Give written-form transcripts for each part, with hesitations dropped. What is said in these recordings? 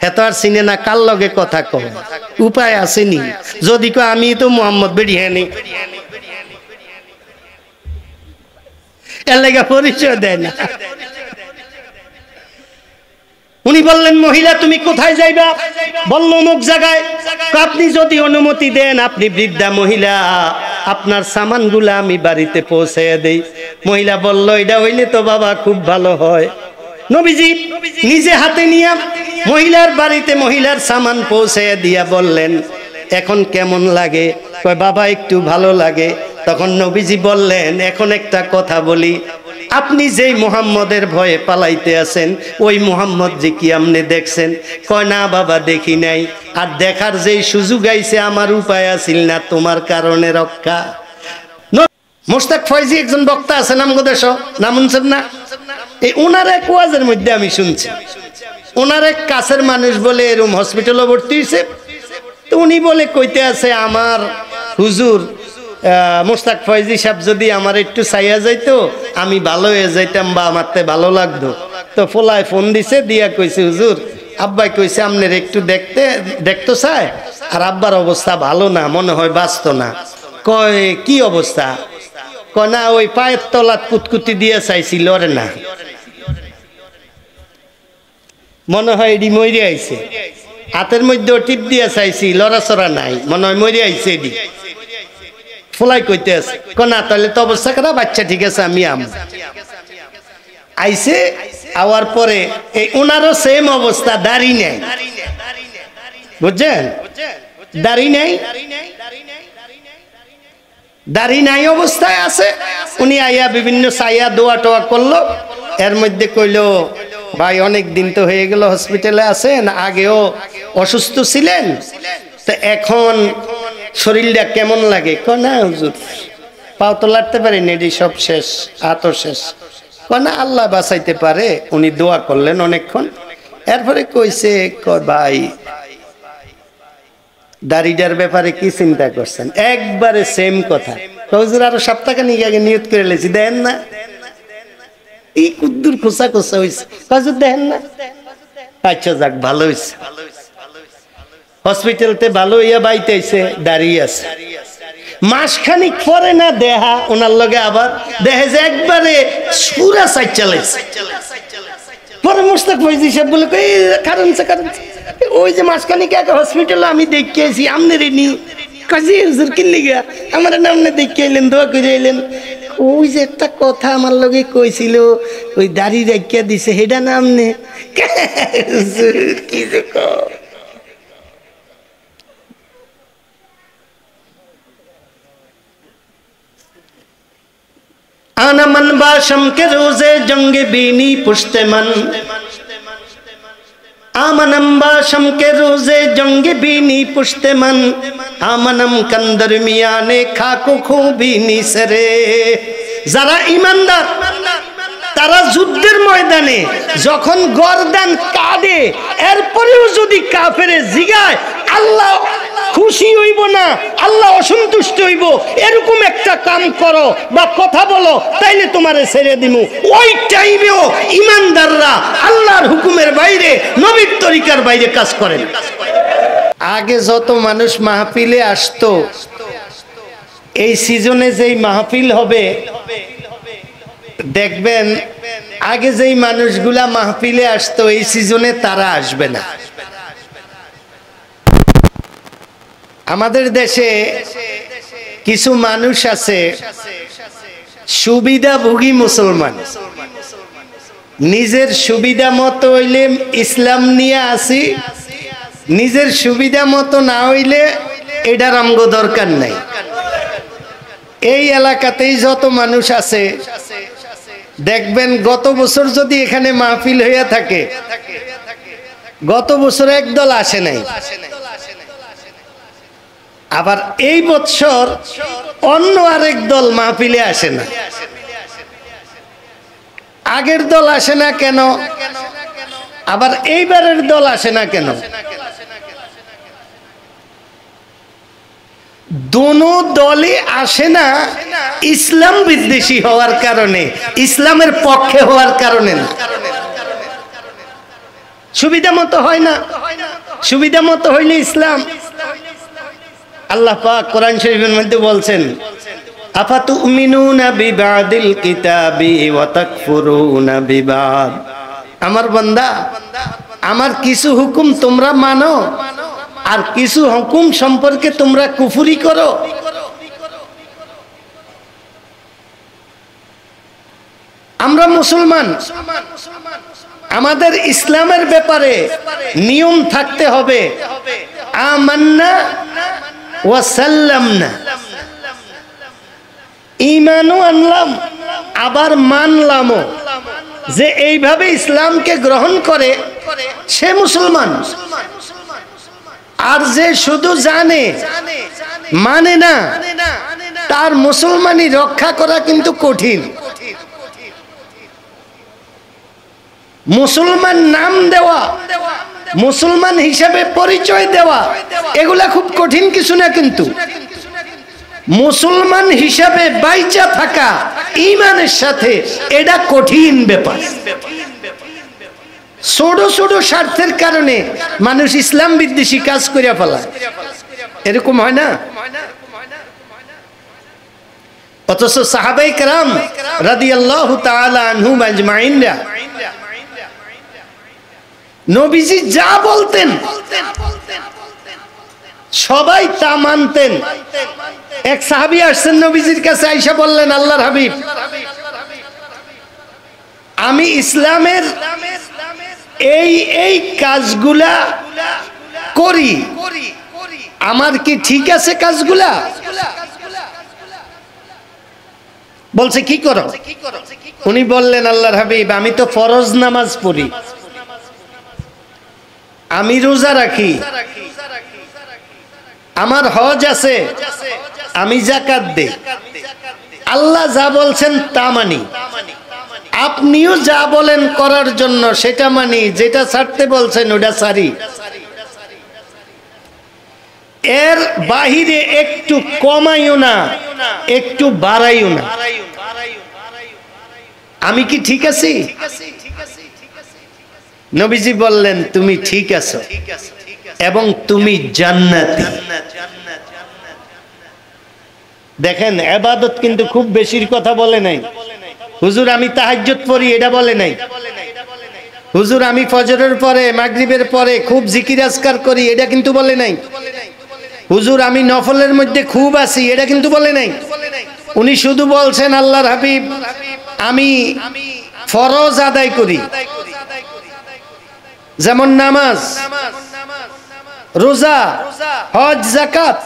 হেতো আর চিনে না কার লগে কথা কয় উপায় আসেনি যদি কয় আমি তো মোহাম্মদ বেরিহানি এর লাগা পরিচয় দেয় না। উনি বললেন মহিলা তুমি কোথায় যাইবা? বলল অমুক জায়গায়। আপনি যদি অনুমতি দেন আপনি বৃদ্ধা মহিলা আপনার সামানগুলা আমি বাড়িতে পৌঁছাইয়া দেই। মহিলা বলল এটা হইলে তো বাবা খুব ভালো হয়। নবীজি নিজে হাতে নিয়ে মহিলার বাড়িতে মহিলার সামান পৌঁছাইয়া দিয়া বললেন এখন কেমন লাগে? কয় বাবা একটু ভালো লাগে। তখন নবীজি বললেন এখন একটা কথা বলি, আপনি যেই মুহাম্মদের ভয়ে পালাইতে আছেন ওই মুহাম্মদ জি কি আপনি দেখছেন? কয় না বাবা দেখি নাই। আর দেখার যেই সুযোগ আইছে আমার উপায় আছিল না তোমার কারণে রক্ষা। মোশতাক ফয়জি একজন বক্তা আছে নামগোদেশ, নাম শুনছেন না? এই ওনার এক ওয়াজের মধ্যে আমি শুনছি ওনার এক কাছের মানুষ বলে এরকম হসপিটালে ভর্তি হয়েছে। তো উনি বলে কইতে আছে আমার হুজুর মোশতাক ফয়জি সাহেব যদি আমার একটু চাইয়া যাইতো আমি ভালো হয়ে যাইতাম বা আমারতে ভালো লাগতো। তো ফোলায় ফোন দিছে দিয়া কইছে হুজুর আব্বাই কইছে আপনার একটু দেখতো চায় আর আব্বার অবস্থা ভালো না মনে হয় বাঁচতো না। কয় কি অবস্থা? কয় না ওই পায়ের তলাত কুতকুতি দিয়ে চাইছিল রে না মনে হয় এডি মরে আইছে। হাতের মধ্যে টিপ দিয়ে চাইছি লড়াচড়া নাই মনে হয় মরে আইছে এডি। ফোলাই কইতে আছে না তাহলে তো অবস্থা খারাপ। বাচ্চা ঠিক আছে আমি আইছে আওয়ার পরে এই ওনারও সেম অবস্থা, দাড়ি নেই বুঝছেন, দাড়ি নেই, দাড়ি নাই অবস্থায় আছে। উনি আইয়া বিভিন্ন সাইয়া দোয়া টোয়া করলো। এর মধ্যে কইলো ভাই অনেক দিন তো হয়ে গেল হসপিটালে আছেন, আগেও অসুস্থ ছিলেন, তো এখন শরীরটা কেমন লাগে? না হুজুর পাও তো লাড়তে পারিনি, এটি সব শেষ, হাতও শেষ। না আল্লাহ বাঁচাইতে পারে। উনি দোয়া করলেন অনেকক্ষণ। এরপরে কইছে ভাই দাড়িটার ব্যাপারে কি চিন্তা করছেন? একবারে সেম কথা। হুজুর আরো সপ্তাহখানিক আগে নিয়ত করে লেছি দেন না এই কুদ্দুর খোসা খোসা হয়েছে হুজুর দেখেন না। আচ্ছা যাক ভালো হয়েছে। হসপিটালতে ভালো হইয়া বাইতেছে দাঁড়িয়ে আছে। মাসখানিক পরে না দেহা ওনার লগে আবার দেখে যে একবারে সুরা সাইড চালাইছে। পরে মোশতাক ফয়জি সাহেব বলে কারণ ওই যে মাসখানিক আগে হসপিটালে আমি দেখিয়েছি আমনেরে নি কাজী হুজুর কিনলি গা আমার নামনে দেখিয়ে এলেন দোয়া করে এলেন। ওই যে একটা কথা আমার লগে কইছিল ওই দাড়ি রাখিয়া দিছে হেডা নামনে কি যে आना मन बाशम के रोजे जंगे बीनी पुश्ते मन आमनम बाशम के रोजे जंगे बीनी पुश्ते मन आमनम कंदर मिया ने खाको खूबीनी सरे। যারা ঈমানদার তারা যুদ্ধের ময়দানে যখন গর্দান কাঁদে এরপরেও যদি কাফেরে জিগায় আল্লাহ খুশি হইব না, আল্লাহ অসন্তুষ্ট হইব, এরকম একটা কাম করো বা কথা বলো তাইলে তোমারে ছেড়ে দিমু। ওই টাইমেও ঈমানদাররা আল্লাহর হুকুমের বাইরে নবীর তরিকার বাইরে কাজ করেন। আগে যত মানুষ মাহফিলে আসতো এই সিজনে যেই মাহফিল হবে দেখবেন আগে যেই মানুষগুলা মাহফিলে আসতো এই সিজনে তারা আসবে না। আমাদের দেশে কিছু মানুষ আছে সুবিধাভোগী মুসলমান, নিজের সুবিধা মতো হইলে ইসলাম নিয়ে আসি, নিজের সুবিধা মতো না হইলে এটার আমগো দরকার নাই। এই এলাকাতেই যত মানুষ আছে দেখবেন গত বছর যদি এখানে মাহফিল হইয়া থাকে গত বছর একদল আসে নাই, আবার এই বছর অন্য আরেক দল মাহফিলে আসে না। আগের দল আসে না কেন? আবার এইবারের দল আসে না কেন? দোনো দলে আসে না ইসলাম বিদ্বেষী হওয়ার কারণে, ইসলামের পক্ষে হওয়ার কারণে না, সুবিধা মতো হয় না। সুবিধা মতো হইলে ইসলাম। আল্লাহ পাক কোরআন শরীফের মধ্যে বলছেন, আফাতুমিনুনা বিবাদিল কিতাবি ওয়া তাকফুরুনা বিবাদ। আমার বান্দা, আমার কিছু হুকুম তোমরা মানো আর কিছু হুকুম সম্পর্কে তোমরা কুফরি করো। আমরা মুসলমান, আমাদের ইসলামের ব্যাপারে নিয়ম থাকতে হবে আমান্না ওয়া সাল্লামনা, ঈমানও আনলাম আবার মানলামও। যে এইভাবে ইসলামকে গ্রহণ করে সে মুসলমান। আর যে শুধু জানে মানে না, তার মুসলমানি রক্ষা করা কিন্তু কঠিন। মুসলমান নাম দেওয়া, মুসলমান হিসাবে পরিচয় দেওয়া, এগুলা খুব কঠিন কিছু না, কিন্তু মুসলমান হিসাবে বাইচা থাকা ঈমানের সাথে এটা কঠিন ব্যাপার। ছোট ছোট স্বার্থের কারণে মানুষ ইসলাম বিদ্বেষী কাজ করে ফেলায়, এরকম হয় না? অথচ সাহাবায়ে কেরাম রাদিয়াল্লাহু তাআলা আনহুম আজমাইনরা নবীজি যা বলতেন সবাই তা মানতেন। এক সাহাবী আসছেন নবীজির কাছে, আয়েশা বললেন, আল্লাহর হাবিব, আমি ইসলামের এই এই কাজগুলা করি, আমার কি ঠিক আছে কাজগুলা? বলছে কি করো? উনি বললেন, আল্লাহর হাবিব, আমি তো ফরজ নামাজ পড়ি, আমি রোজা রাখি, আমার হজ আছে, আমি যাকাত দেই, আল্লাহ যা বলছেন তা মানি, আপনিও যা বলেন করার জন্য সেটা মানি, যেটা ছাড়তে বলছেন ওটা ছাড়ি, এর বাহিরে একটু কমাইও না, একটু বাড়াইও না। আমি কি ঠিক আছি? নবীজি বললেন, তুমি ঠিক আছো এবং তুমি জান্নাতি। দেখেন, ইবাদত কিন্তু খুব বেশির কথা বলে নাই। হুজুর আমি তাহাজ্জুদ পড়ি, এটা বলে নাই। হুজুর আমি ফজরের পরে মাগরিবের পরে খুব জিকির আজকার করি, এটা কিন্তু বলে নাই। হুজুর আমি নফলের মধ্যে খুব আছি, এটা কিন্তু বলে নাই। উনি শুধু বলছেন, আল্লাহর হাবিব, আমি ফরজ আদায় করি, যেমন নামাজ, রোজা, হজ, যাকাত,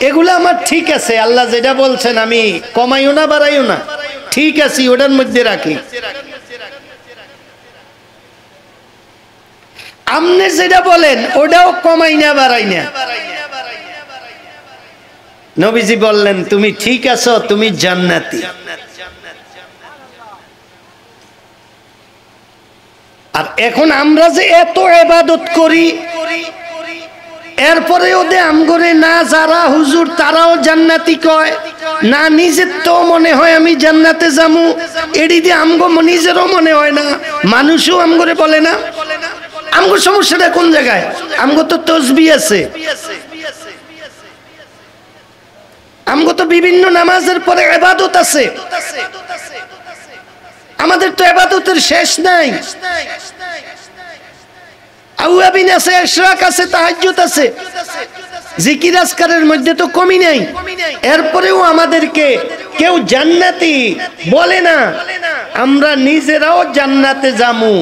এগুলো আমার ঠিক আছে। আল্লাহ যেটা বলছেন আমি কমাইও না বাড়াইও না, ঠিক আছে, ওটার মধ্যে রাখি। আপনি যেটা বলেন ওটাও কমাই না বাড়াই না। নবীজি বললেন, তুমি ঠিক আছো, তুমি জান্নাতি। আর এখন আমরা যে এত ইবাদত করি, এরপরে ওদের আমগরে না যারা হুজুর তারাও জান্নাতি কয় না, নিজের তো মনে হয় আমি জান্নাতে যামু, এডি দিয়ে আমগো নিজেরও মনে হয় না, মানুষও আমগরে বলে না। আমগো সমস্যাটা কোন জায়গায়? আমগো তো তাসবিহ আছে, আমগো তো বিভিন্ন নামাজের পরে ইবাদত আছে, আমাদের তো ইবাদতের শেষ নাই। আউয়াবিন আছে, ইশরাক আছে, তাহাজ্জুদ আছে, জিকির আজকারের মধ্যে তো কমি নাই। এরপরেও আমাদেরকে কেউ জান্নাতি বলে না, আমরা নিজেরাও জান্নাতে যামু,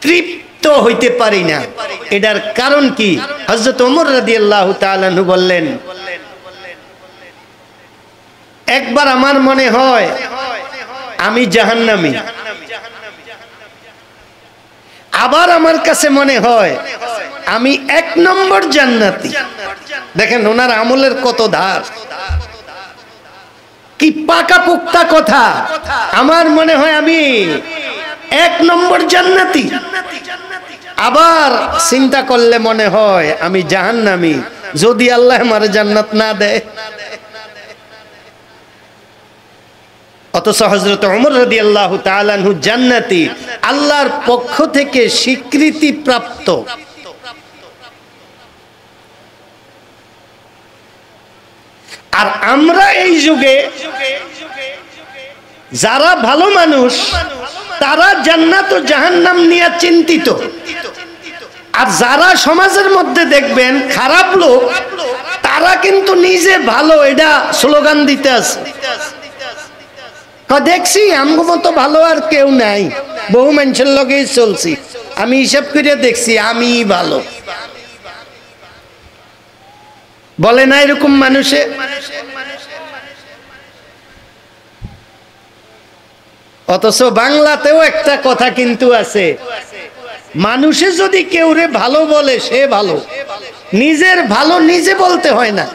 তৃপ্ত হইতে পারি না। এটার কারণ কি? হযরত ওমর রাদিয়াল্লাহু তাআলা আনহু বললেন, একবার আমার মনে হয় আমি জাহান্নামী, আবার আমার কাছে মনে হয় আমি 1 নম্বর জান্নাতি। দেখেন ওনার আমলের কত ধার, কি পাকা পোক্তা কথা। আমার মনে হয় আমি 1 নম্বর জান্নাতি, আবার চিন্তা করলে মনে হয় আমি জাহান্নামী, যদি আল্লাহ আমার জান্নাত না দেয়। অথচ হযরত ওমর রাদিয়াল্লাহু তাআলা আনহু জান্নাতি, আল্লাহর পক্ষ থেকে স্বীকৃতি প্রাপ্ত আর আমরা এই যুগে যারা ভালো মানুষ তারা জান্নাত ও জাহান্নাম নিয়ে চিন্তিত, আর যারা সমাজের মধ্যে দেখবেন খারাপ লোক তারা কিন্তু নিজে ভালো এটা স্লোগান দিতে আছে। দেখছি আমগো মতো ভালো আর কেউ নাই, বহু মানুষের লগেই চলছি, আমি হিসাব করে দেখছি আমি ভালো, বলে না এরকম মানুষে? অথচ বাংলাতেও একটা কথা কিন্তু আছে, মানুষে যদি কেউ রে ভালো বলে সে ভালো, নিজের ভালো নিজে বলতে হয় না,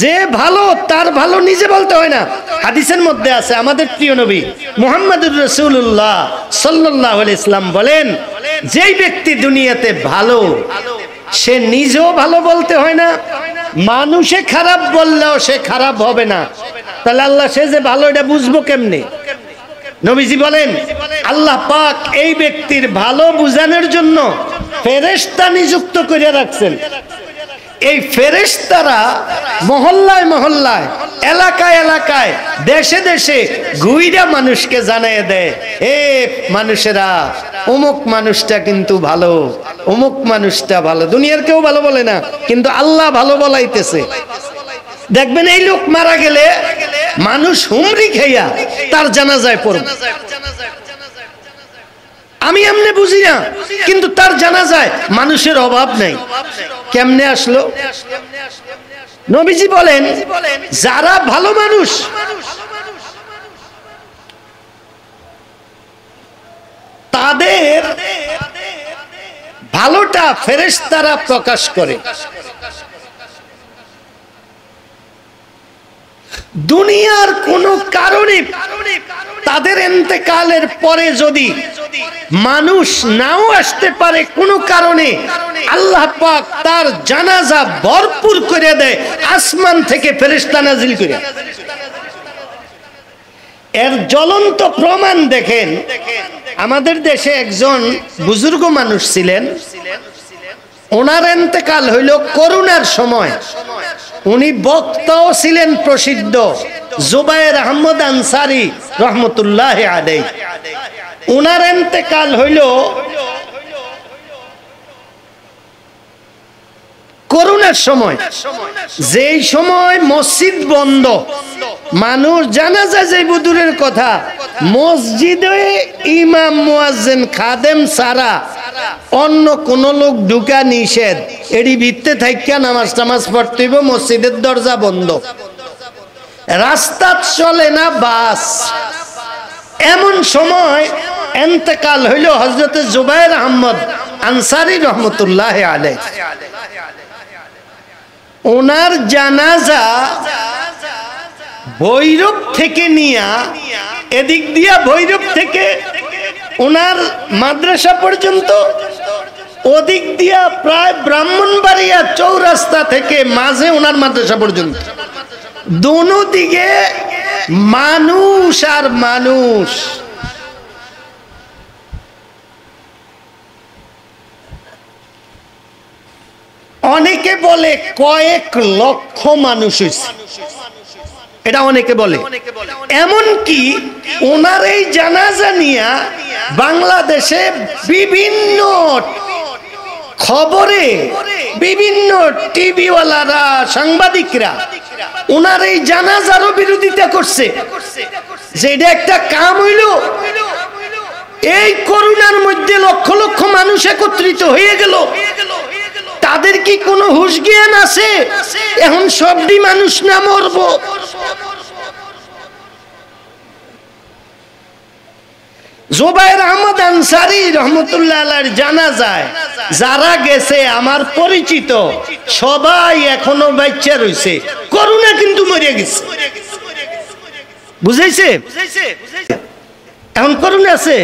যে ভালো তার ভালো নিজে বলতে হয় না। হাদিসের মধ্যে আছে আমাদের প্রিয় নবী মুহাম্মদুর রাসূলুল্লাহ সাল্লাল্লাহু আলাইহি ওয়াসাল্লাম বলেন, যেই ব্যক্তি দুনিয়াতে ভালো সে নিজেও ভালো বলতে হয় না, মানুষে খারাপ বললেও সে খারাপ হবে না। তাহলে আল্লাহ সে যে ভালো এটা বুঝবো কেমনে? নবীজি বলেন আল্লাহ পাক এই ব্যক্তির ভালো বুঝানোর জন্য ফেরেশতা নিযুক্ত করে রাখছেন। এই ফেরেশতারা মহল্লায় মহল্লায়, এলাকায় এলাকায়, দেশে দেশে ঘুইরা মানুষকে জানিয়ে দেয়, এ মানুষেরা অমুক মানুষটা কিন্তু ভালো, অমুক মানুষটা ভালো। দুনিয়ার কেউ ভালো বলে না, কিন্তু আল্লাহ ভালো বলাইতেছে। দেখবেন এই লোক মারা গেলে মানুষ হুমরি খাইয়া তার জানাজায় পড়বে। আমি এমনি বুঝি না, কিন্তু তার জানাজায় মানুষের অভাব নাই। কেমনে আসলো? নবীজি বলেন যারা ভালো মানুষ তাদের ভালোটা ফেরেশতারা প্রকাশ করে। দুনিয়ার কোন কারণে তাদের ইন্তেকালের পরে যদি মানুষ নাও আসতে পারে কোন কারণে, আল্লাহ পাক তার জানাজা ভরপুর করে দেয় আসমান থেকে ফেরেশতা নাজিল করে। এর জ্বলন্ত প্রমাণ দেখেন, আমাদের দেশে একজন বুজুর্গ মানুষ ছিলেন, ওনার ইন্তেকাল হইল করোনার সময়। উনি বক্তাও ছিলেন প্রসিদ্ধ, জুবায়ের আহমদ আনসারী রহমতুল্লাহ আলাইহি। ওনার ইন্তেকাল হইল করোনার সময়, যেই সময় মসজিদ বন্ধ, মানুষ জানাজা যে বুদুরের কথা, মসজিদে ইমাম মুয়াজ্জিন খাদেম ছাড়া অন্য কোন লোক ঢুকা নিষেধ। এরই ভিত্তে থাইকা নামাজ টামাজ পড়তে হইব, মসজিদের দরজা বন্ধ, রাস্তা চলে না বাস। এমন সময় ইন্তেকাল হইল হযরত জুবায়ের আহমদ আনসারী রহমতুল্লাহ আলাইহি। ওনার জানাজা ভৈরব থেকে নিয়া, এদিক দিয়া ভৈরব থেকে ওনার মাদ্রাসা পর্যন্ত, ওদিক দিয়া প্রায় ব্রাহ্মণবাড়িয়া চৌরাস্তা থেকে মাঝে ওনার মাদ্রাসা পর্যন্ত, দোনো দিকে মানুষ আর মানুষ। অনেকে বলে কয়েক লক্ষ মানুষ হয়েছে, এটা অনেকে বলে। এমন কি ওনার এই জানাজা নিয়া বাংলাদেশে বিভিন্ন খবরে, বিভিন্ন টিভিওয়ালারা, সাংবাদিকরা ওনার এই জানাজারও বিরোধিতা করছে, যে এটা একটা কাম হইল। এই করোনার মধ্যে লক্ষ লক্ষ মানুষ একত্রিত হয়ে গেল, তাদের কি কোনো হুঁশ জ্ঞান আছে? এখন সবটি মানুষ না মরব? জুবায়ের আহমদ আনসারী রহমতুল্লাহ আলাইহির জানাজায় যারা গেছে আমার পরিচিত সবাই এখনো বাচ্চা রয়েছে, করোনা কিন্তু মরে গেছে। বুঝাইছে? এখন করোনা আছে,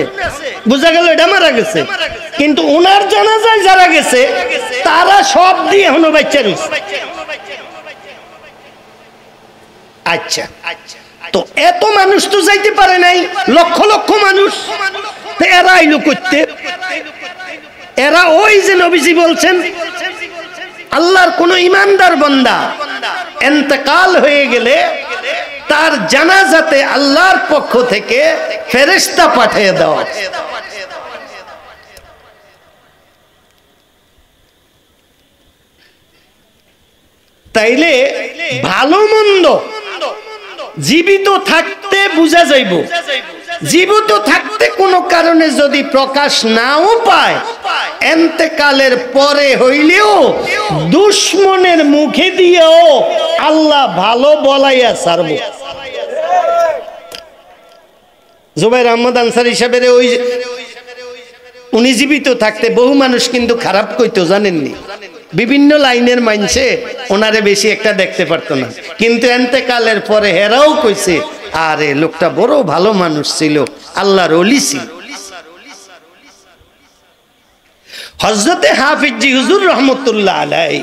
বুঝা গেল এটা মারা গেছে, কিন্তু ওনার জানাজায় যারা গেছে তারা সব দিয়ে এখনো বাচ্চা রয়েছে। আচ্ছা, তো এত মানুষ তো যাইতে পারে নাই, লক্ষ লক্ষ মানুষ, এরা আইলো করতে। এরা ওই যে নবীজি বলছেন আল্লাহর কোন ইমানদার বান্দা ইন্তেকাল হয়ে গেলে তার জানাজাতে আল্লাহর পক্ষ থেকে ফেরেশতা পাঠিয়ে দেওয়া। তাইলে ভালো মন্দ জীবিত থাকতে বুঝা যাইব, জীবিত থাকতে কোনো কারণে যদি প্রকাশ নাও পায়, ইন্তেকালের পরে হইলেও দুশমনের মুখে দিয়েও আল্লাহ ভালো বলাইয়া ছাড়ব। জুবাইর আহমদ আনসারী সাহেবের ওই উনি জীবিত থাকতে বহু মানুষ কিন্তু খারাপ কইতো, জানেননি? বিভিন্ন লাইনের মাইনছে ওনারে বেশি একটা দেখতে পারতো না, কিন্তু ইন্তেকালের পরে হেরাও কইছে আরে লোকটা বড় ভালো মানুষ ছিল, আল্লাহর ওলি ছিল। হযরতে হাফিজ জি হুজুর রহমতুল্লাহ আলাইহি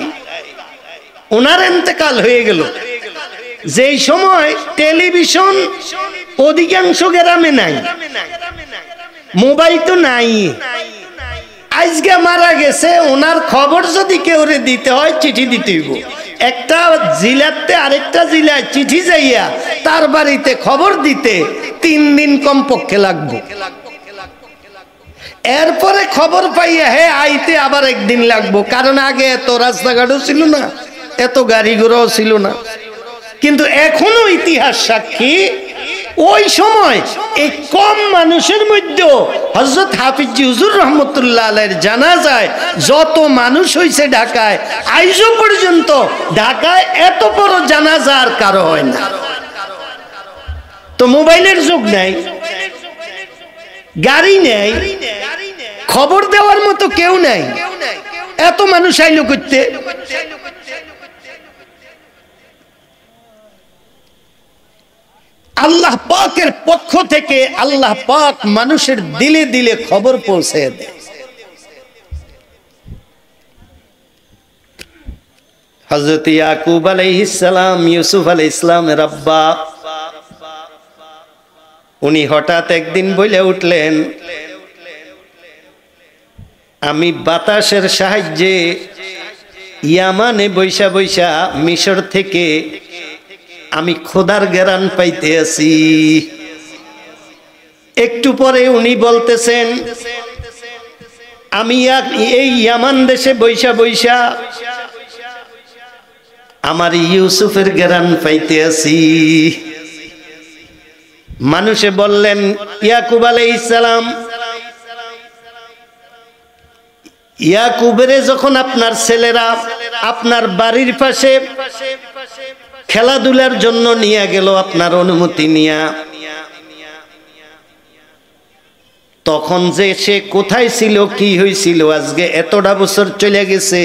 ওনার ইন্তেকাল হয়ে গেল যেই সময় টেলিভিশন অধিকাংশ গ্রামে নাই, মোবাইল তো নাই। আজকে মারা গেছে, ওনার খবর যদি কেউ দিতে হয় চিঠি দিতে হইব। একটা জেলাতে আরেকটা জেলায় চিঠি যাইয়া তার বাড়িতে খবর দিতে 3 দিন কমপক্ষে লাগবে। এরপরে খবর পাইয়া হে আইতে আবার 1 দিন লাগবো, কারণ আগে এত রাস্তাঘাটও ছিল না, এত গাড়ি ঘোড়াও ছিল না। কিন্তু এখনো ইতিহাস সাক্ষী ওই সময় এই কম মানুষের মধ্যে হযরত হাফিজ জি হুজুর রহমতুল্লাহ আলাইহির জানাজায় যত মানুষ হইছে ঢাকায়, আজও পর্যন্ত ঢাকায় এত বড় জানাজা আর কারো হয় না। তো মোবাইলের যুগ নাই, গাড়ি নেই, খবর দেওয়ার মতো কেউ নাই, এত মানুষ আইলো করতে। আল্লাহ পাকের পক্ষ থেকে আল্লাহ পাক মানুষের দিলে দিলে খবর পৌঁছে দেয়। হযরত ইয়াকুব আলাইহিস সালাম, ইউসুফ আলাইহিস সালামের আব্বা, উনি হঠাৎ একদিন বলে উঠলেন, আমি বাতাসের সাহায্যে ইয়ামানে বৈশা বৈশা মিশর থেকে আমি খোদার ঘেরান পাইতে আছি। একটু পরে উনি বলতেছেন, আমি এই ইয়ামান দেশে বৈশা বৈশা আমার ইউসুফের ঘেরান পাইতে আছি। মানুষে বললেন, ইয়াকুব আলাইহিস সালাম, ইয়াকুবের যখন আপনার ছেলেরা আপনার বাড়ির পাশে খেলাধুলার জন্য নিয়ে গেল আপনার অনুমতি নিয়া, তখন যে সে কোথায় ছিল, কি হয়েছিল, আজকে এতটা বছর চলে গেছে,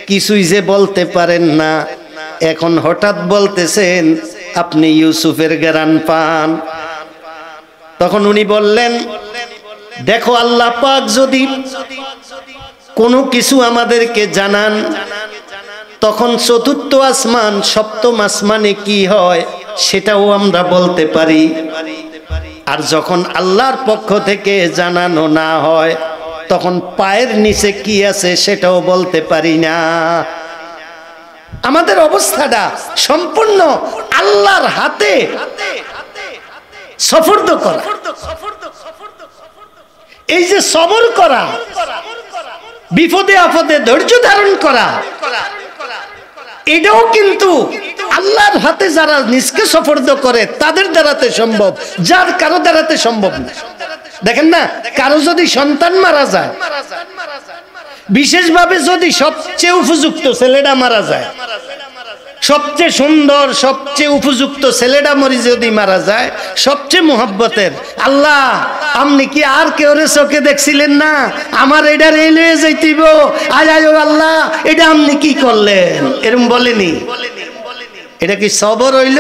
কিছুই যে বলতে পারেন না। এখন হঠাৎ বলতেছেন আপনি ইউসুফের ঘেরান পান। তখন উনি বললেন, দেখো আল্লাহ পাক যদি কোনো কিছু আমাদেরকে জানান, তখন চতুর্থ আসমান সপ্তম আসমানে কি হয় সেটাও আমরা বলতে পারি। আর যখন আল্লাহর পক্ষ থেকে জানানো না হয়, তখন পায়ের নিচে কি আছে সেটাও বলতে পারি না। আমাদের অবস্থাটা সম্পূর্ণ আল্লাহর হাতে সফর্দ করা। এই যে সবর করা, বিপদে আপদে ধৈর্য ধারণ করা, এটাও কিন্তু আল্লাহর হাতে যারা নিজকে সফর্দ করে তাদের দ্বারাতে সম্ভব, যার কারো দ্বারাতে সম্ভব না। দেখেন না, কারো যদি সন্তান মারা যায়, বিশেষভাবে যদি সবচেয়ে উপযুক্ত ছেলেটা মারা যায়, সবচেয়ে সুন্দর সবচেয়ে উপযুক্ত ছেলেটা মরি যদি মারা যায়, সবচেয়ে মোহাব্বতের, আল্লাহ আপনি কি আর কেউ চোখে দেখছিলেন না, আমার এটা রেল হয়ে যাইতিব, আয় আয় আল্লাহ এটা আপনি কি করলেন, এরকম বলেনি? এটা কি সবর হইল?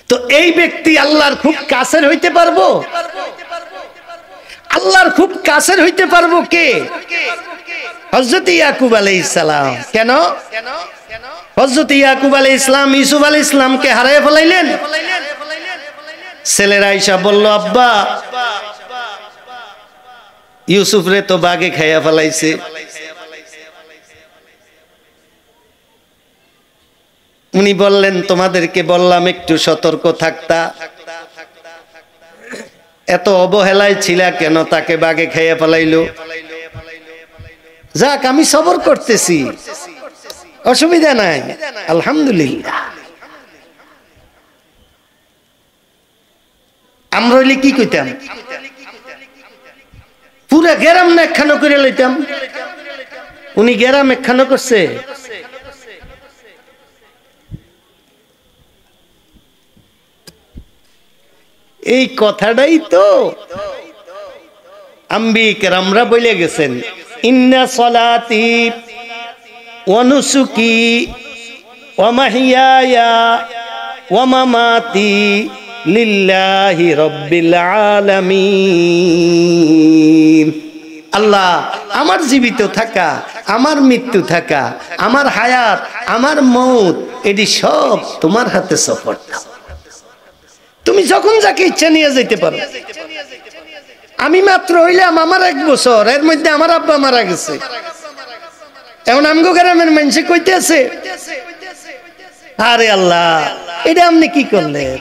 তো এই ব্যক্তি আল্লাহর খুব কাছের হইতে পারবো? আল্লাহর খুব কাছের হইতে পারবো কে? হযরত ইয়াকুব আলাইহিস সালাম। কেন হযরত ইয়াকুব আলাইহিস সালাম ইউসুফ আলাইহিস সালামকে হারায় ফেলাইলেন? ছেলেরা আয়েশা বলল, আব্বা ইউসুফ রে তো বাঘে খাইয়া ফেলাইছে। উনি বললেন তোমাদেরকে বললাম একটু সতর্ক থাকতা, এত অবহেলায় ছিলা কেন, তাকে বাঘে খাইয়া ফেলাইলো। যাক আমি সবর করতেছি, অসুবিধা নাই, আলহামদুলিল্লাহ। আমরা হইলে কি কইতাম, পুরা গেরাম না একখানো করে লইতাম। উনি গেরাম একখানো করছে। এই কথাটাই তো আম্বিয়া কেরামরা বলে গেছেন, ইন্না সলাতি ওয়া নুসুকি ওয়া মাহিয়ায়া ওয়া মামাতি লিল্লাহি রাব্বিল আলামিন। আল্লাহ, আমার জীবিত থাকা, আমার মৃত্যু থাকা, আমার হায়াত, আমার মৌত, এটি সব তোমার হাতে সফর। তুমি যখন যাকে ইচ্ছা নিয়ে যেতে পারো। আমি মাত্র হইলাম আমার 1 বছর, এর মধ্যে আমার আব্বা মারা গেছে। এখন আমগো গ্রামের মানুষে কইতে আছে, আরে আল্লাহ এটা আপনি কি করলেন,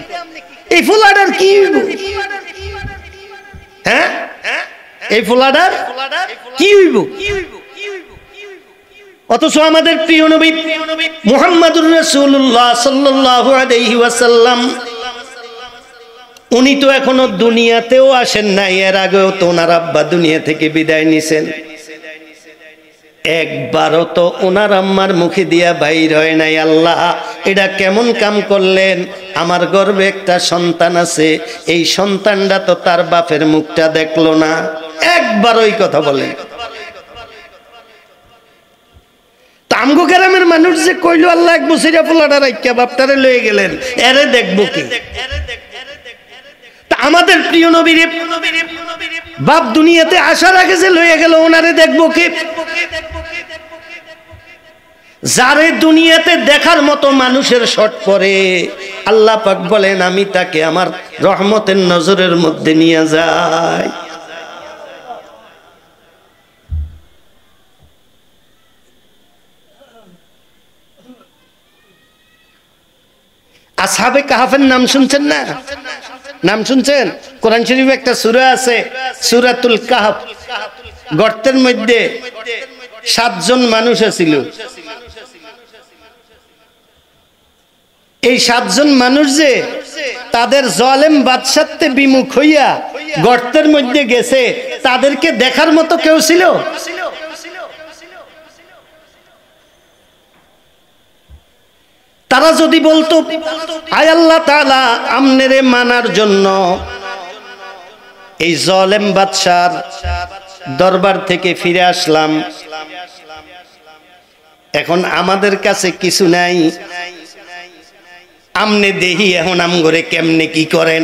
এই ফুলাডার কি হইব? হ্যাঁ, এই ফুলাডার কি হইব? অথচ আমাদের প্রিয় নবী মুহাম্মদুর রাসূলুল্লাহ সাল্লাল্লাহু আলাইহি ওয়াসাল্লাম, উনি তো এখনো দুনিয়াতেও আসেন নাই, এর আগেও তো ওনার আব্বা দুনিয়া থেকে বিদায় নিছেন। একবারও তো ওনার আম্মার মুখে দিয়া বাইর হয় নাই, আল্লাহ এটা কেমন কাম করলেন, আমার গর্ভে একটা সন্তান আছে, এই সন্তানটা তো তার বাপের মুখটা দেখলো না। একবার ওই কথা বলেন। আমগো গ্রামের মানুষ যে কইলো আল্লাহ 1 বছরিয়া পোলাটা রাইখা বাপটারে লয়ে গেলেন, এরে দেখবো কি? আমাদের প্রিয় নবীর বাপ দুনিয়াতে আসার আগে যে লয়ে গেল, ওনারে দেখবো কে? যারে দুনিয়াতে দেখার মতো মানুষের শট পড়ে, আল্লাহ পাক বলেন আমি তাকে আমার রহমতের নজরের মধ্যে নিয়ে যাই। আসহাবে কাহাফের নাম শুনছেন না? নাম শুনছেন? কোরআন শরীফে একটা সূরা আছে, সূরাতুল কাহফ। গর্তের মধ্যে 7 জন মানুষ ছিল। এই 7 জন মানুষ যে তাদের জালেম বাদশাহতে বিমুখ হইয়া গর্তের মধ্যে গেছে, তাদেরকে দেখার মতো কেউ ছিল? তারা যদি বলতো আয় আল্লাহ তাআলা আমনেরে মানার জন্য এই জালেম বাদশার দরবার থেকে ফিরে আসলাম, এখন আমাদের কাছে কিছু নাই, আমনে দেহি এখন আমগরে কেমনে কি করেন।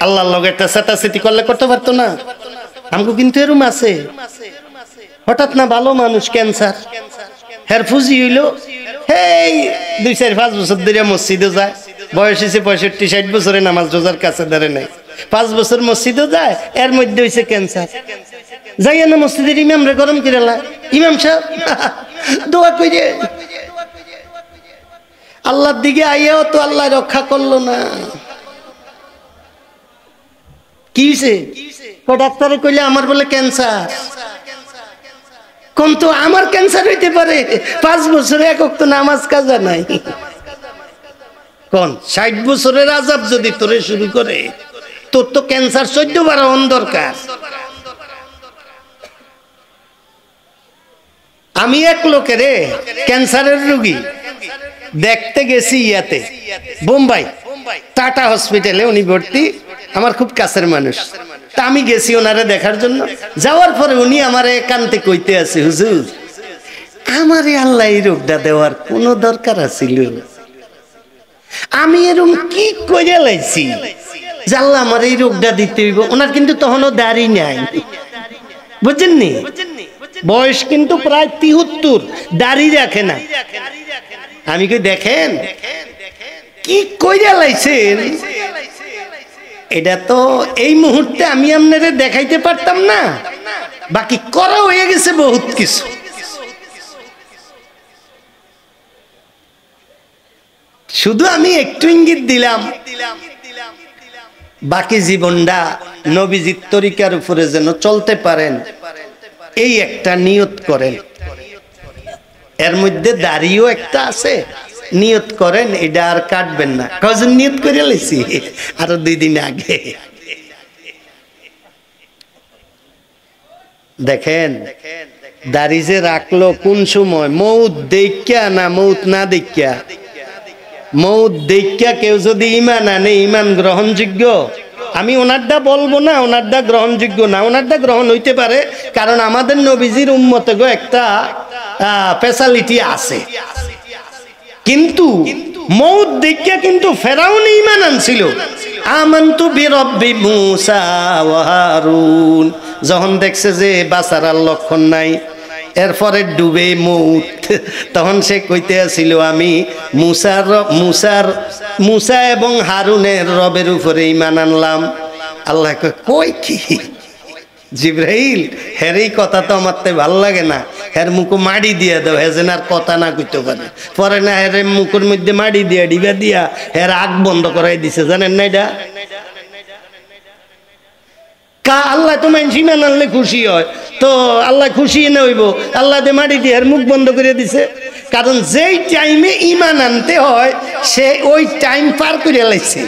আল্লাহর লগে একটা সাতাসিতি করলে করতে পারতো না? আমগো কিন্তু এরকম আছে, হঠাৎ না ভালো মানুষ ক্যান্সার, হের ফুজি হইল, এই 2-4-5 বছর ধরে মসজিদে যায়, বয়স হয়েছে 65-60 বছরে, নামাজ রোজার কাছে ধরে নাই, 5 বছর মসজিদে যায়, এর মধ্যে হয়েছে ক্যান্সার। যাইয়া না মসজিদের ইমাম রে গরম করে লা, ইমাম সাহেব দোয়া কইরে, আল্লাহর দিকে আইয়াও তো আল্লাহ রক্ষা করলো না। কি হয়েছে? ডাক্তারে কইলে আমার বলে ক্যান্সার। কোন তো আমার ক্যান্সার হইতে পারে, 5 বছরে 1 ওয়াক্ত নামাজ কাজা নাই। কোন 60 বছরের আযাব যদি তোরে শুরু করে, তোর তো ক্যান্সার 14 বার হন দরকার। আমি এক লোকের ক্যান্সারের রোগী দেখতে গেছি ইয়াতে, বোম্বাই টাটা হসপিটালে, উনি ভর্তি, আমার খুব কাছের মানুষ। তা আমি গেছি ওনারে দেখার জন্য। যাওয়ার পরে উনি আমারে কানতে কইতে আছে, হুজুর আমারে আল্লাহ এই রোগটা দেওয়ার কোনো দরকার আছিল? আমি এরকম কি করে লাইছি যে আল্লাহ আমার এই রোগটা দিতে হইব? ওনার কিন্তু তখনও দাড়ি নাই, বুঝছেননি? বয়স কিন্তু প্রায় 73, দাড়ি রাখে না। আমি কই দেখেন কি কইরা লাইছেন, এটা তো এই মুহূর্তে আমি আপনাদের দেখাইতে পারতাম না, বাকি করা হয়ে গেছে বহুত কিছু। শুধু আমি একটু ইঙ্গিত দিলাম, বাকি জীবনটা নবীজির তরিকার উপরে যেন চলতে পারেন, এই একটা নিয়ত করেন। এর মধ্যে দাড়িও একটা আছে, নিয়ত করেন এটা আর কাটবেন না। কজন নিয়ত করে লেছি আরো 2 দিন আগে। দেখেন দাড়ি যে রাখলো কোন সময়, মৌত দেখা না মৌত না দেখা। মৌত দেখা কেউ যদি ঈমান আনে, ঈমান গ্রহণযোগ্য। আমি ওনারটা বলবো না ওনারটা গ্রহণযোগ্য না, ওনারটা গ্রহণ হইতে পারে, কারণ আমাদের নবীজির উম্মতে গো একটা ফ্যাসিলিটি আছে। কিন্তু মৌত দেখা কিন্তু ফেরাউন ঈমান আনছিল। আমানতু বিরব্বি মূসা ওয়া হারুন, যখন দেখছে যে বাঁচার আর লক্ষণ নাই, এরপরে ডুবে মৌত, তখন সে কইতে আসিল আমি মূসা এবং হারুনের রবের উপরে ঈমান আনলাম। আল্লাহ কই কি জিবরাইল, হের এই কথা তো আমার ভাল লাগে না, হের মুখ মাড়ি দিয়ে দাও, হে যেন আর কথা না কইতে পারে। পরে না হের মুখের মধ্যে মাড়ি দিয়া ডিবা দিয়া হের আগ বন্ধ করাই দিছে, জানেন না এটা? আল্লাহ তো মানুষ ঈমান আনলে খুশি হয়, তো আল্লাহ খুশি না হইব, আল্লাহ দে মাটি দিয়ে মুখ বন্ধ করে দিছে। কারণ যেই টাইমে ঈমান আনতে হয় সে ওই টাইম পার করে লাইছে।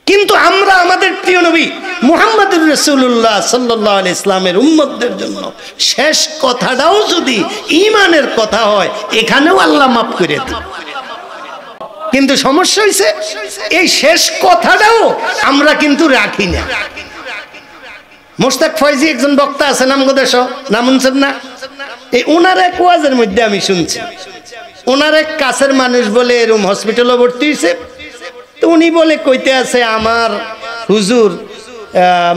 কিন্তু আমরা আমাদের প্রিয় নবী মুহাম্মদুর রাসূলুল্লাহ সাল্লাল্লাহু আলাইহি ইসলামের উম্মতদের জন্য শেষ কথাটাও যদি ঈমানের কথা হয়, এখানেও আল্লাহ মাফ করে দেন। কিন্তু সমস্যা হইছে এই শেষ কথাটাও আমরা কিন্তু রাখি না। মোস্তাক ফয়জি একজন বক্তা আছে নামগোদেশ, নাম শুনছেন না? এই ওনার এক ওয়াজের মধ্যে আমি শুনছি, ওনার এক কাছের মানুষ বলে এরকম হসপিটালে ভর্তি হয়েছে। তো উনি বলে কইতে আছে, আমার হুজুর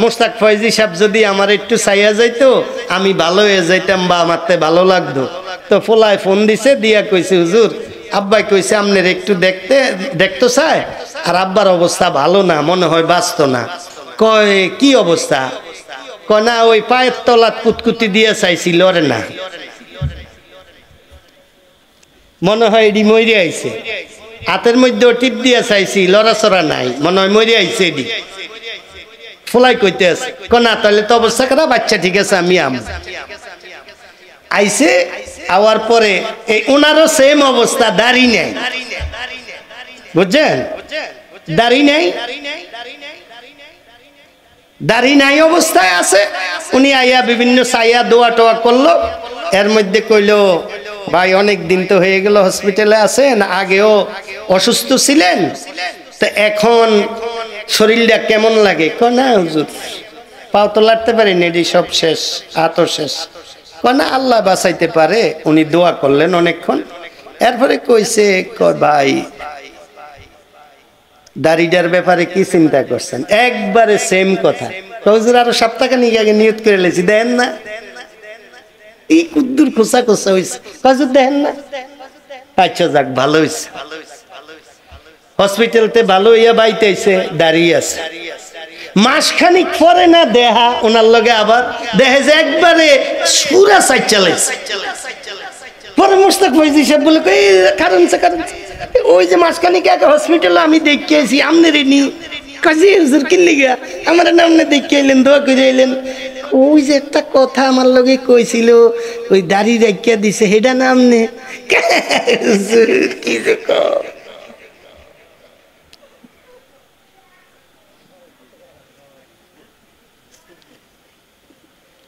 মোস্তাক ফয়জি সাহেব যদি আমার একটু চাইয়া যাইতো আমি ভালো হয়ে যাইতাম বা আমারতে ভালো লাগতো। তো ফোলায় ফোন দিছে, দিয়া কইছে হুজুর আব্বাই কইছে আপনার একটু দেখতো চায়, আর আব্বার অবস্থা ভালো না, মনে হয় বাঁচত না। কয় কি অবস্থা? কয় না ওই পায়ের তলাত কুতকুতি দিয়ে চাইছিল রে, না মনে হয় এডি মরে আইছে। হাতের মধ্যে টিপ দিয়ে চাইছি, লড়াচড়া নাই, মনে হয় মরে আইছে এডি। ফোলাই কইতে আছে, কয় না তাহলে তো অবস্থা খারাপ, বাচ্চা ঠিক আছে আমি আইছে। আওয়ার পরে এই ওনারও সেম অবস্থা, দাড়ি নেই, বুঝছেন? দাড়ি নেই, দাড়ি নাই অবস্থায় আছে। উনি আইয়া বিভিন্ন চাইয়া দোয়া টোয়া করলো, এর মধ্যে কইলো ভাই অনেক দিন তো হয়ে গেল হসপিটালে আছেন, আগেও অসুস্থ ছিলেন, তো এখন শরীরটা কেমন লাগে? কয় না হুজুর পাও তো লাড়তে পারিনি, এটি সব শেষ, হাতও শেষ। কয় না আল্লাহ বাঁচাইতে পারে। উনি দোয়া করলেন অনেকক্ষণ, এরপরে কইছে কয় ভাই দাড়িটার ব্যাপারে কি চিন্তা করছেন? একবারে সেম কথা। হুজুর আরো সপ্তাহখানিক আগে নিয়ত করে লেছি, দেন না এই কুদ্দুর খোসা খোসা হয়েছে, হুজুর দেন না। আচ্ছা যাক ভালো হয়েছে, হসপিটালতে ভালো হইয়া বাইতে আইছে, দাঁড়িয়ে আছে। মাসখানিক পরে না দেহা ওনার লগে আবার দেখে যে একবারে সুরা সাইড চালাইছে। পরে মোস্তাক ফয়জি সাহেব বলে কারণ ওই যে মাসখানিক আগে হসপিটালে আমি দেখে আইছি, আমনের নি কাজী হুজুর কিনলে গিয়া আমার নামনে দেখে এলেন, দোয়া করে এলেন। ওই যে একটা কথা আমার লগে কইছিল, ওই দাড়ি রাখিয়া দিছে, হেডা নামনে কি যে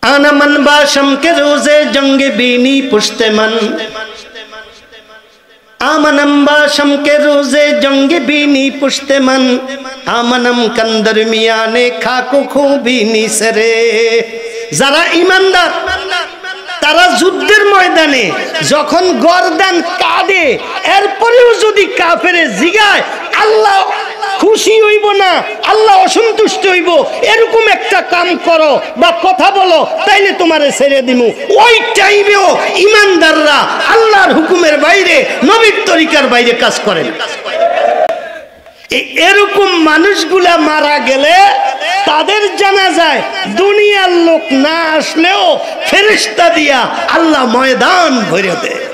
आना मन बाशम के रोजे जंगे बीनी पुश्ते मन, आमनम बाशम के रोजे जंगे बीनी पुश्ते मन, आमनम कंदर मिया ने खाको खूबीनी सरे। যারা ঈমানদার তারা যুদ্ধের ময়দানে যখন গর্দান কাঁদে, এরপরেও যদি কাফেরে জিগায় আল্লাহ খুশি হইব না, আল্লাহ অসন্তুষ্ট হইব, এরকম একটা কাম করো বা কথা বলো, তাইলে তোমারে ছেড়ে দিমু। ওই টাইমেও ঈমানদাররা আল্লাহর হুকুমের বাইরে, নবীর তরিকার বাইরে কাজ করেন। এরকম মানুষগুলা মারা গেলে তাদের জানাজায় দুনিয়ার লোক না আসলেও ফেরেশতা দিয়া আল্লাহ ময়দান ভরে দেয়।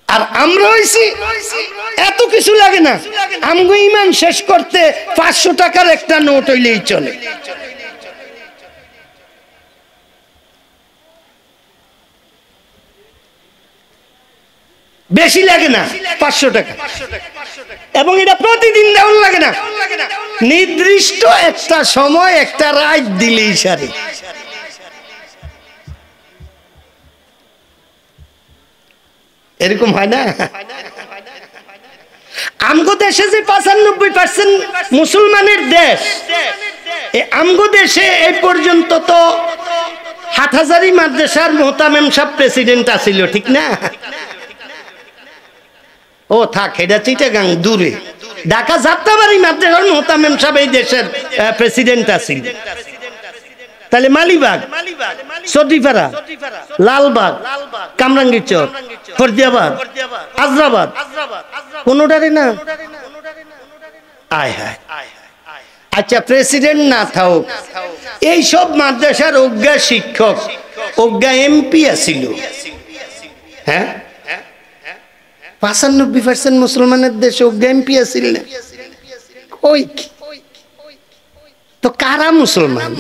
আর আমরা হইছি এত কিছু লাগে না, আমগো ঈমান শেষ করতে 500 টাকার একটা নোট হইলেই চলে। বেশি লাগে না, 500 টাকা, এবং এটা প্রতিদিন দেওয়ার লাগে না, নির্দিষ্ট একটা সময় একটা রাত দিলেই সারে। এরকম হয় না? আমগো দেশে যে 95% মুসলমানের দেশ, আমগো দেশে এই পর্যন্ত তো হাটহাজারী মাদ্রাসার মোহতামেম সাহেব প্রেসিডেন্ট আছিল, ঠিক না? ও থাক, এটা চিটাগাং দূরে। ঢাকা যাত্রাবাড়ি মাদ্রাসার মোহতামেম সাহেব এই দেশের প্রেসিডেন্ট আছিল। তাহলে মালিবাগ, সর্দিপাড়া, লালবাগ, কামরাঙ্গীরচর, ফরদিয়াবাদ, আজরাবাদ কোনটারে না? আয় হায়। আচ্ছা, প্রেসিডেন্ট না থাক, এই সব মাদ্রাসার অজ্ঞা শিক্ষক, অজ্ঞা এমপি আছিল। হ্যাঁ, 95% মুসলমানের দেশে অজ্ঞা এমপি আছিল না? ওই তো কারা মুসলমান?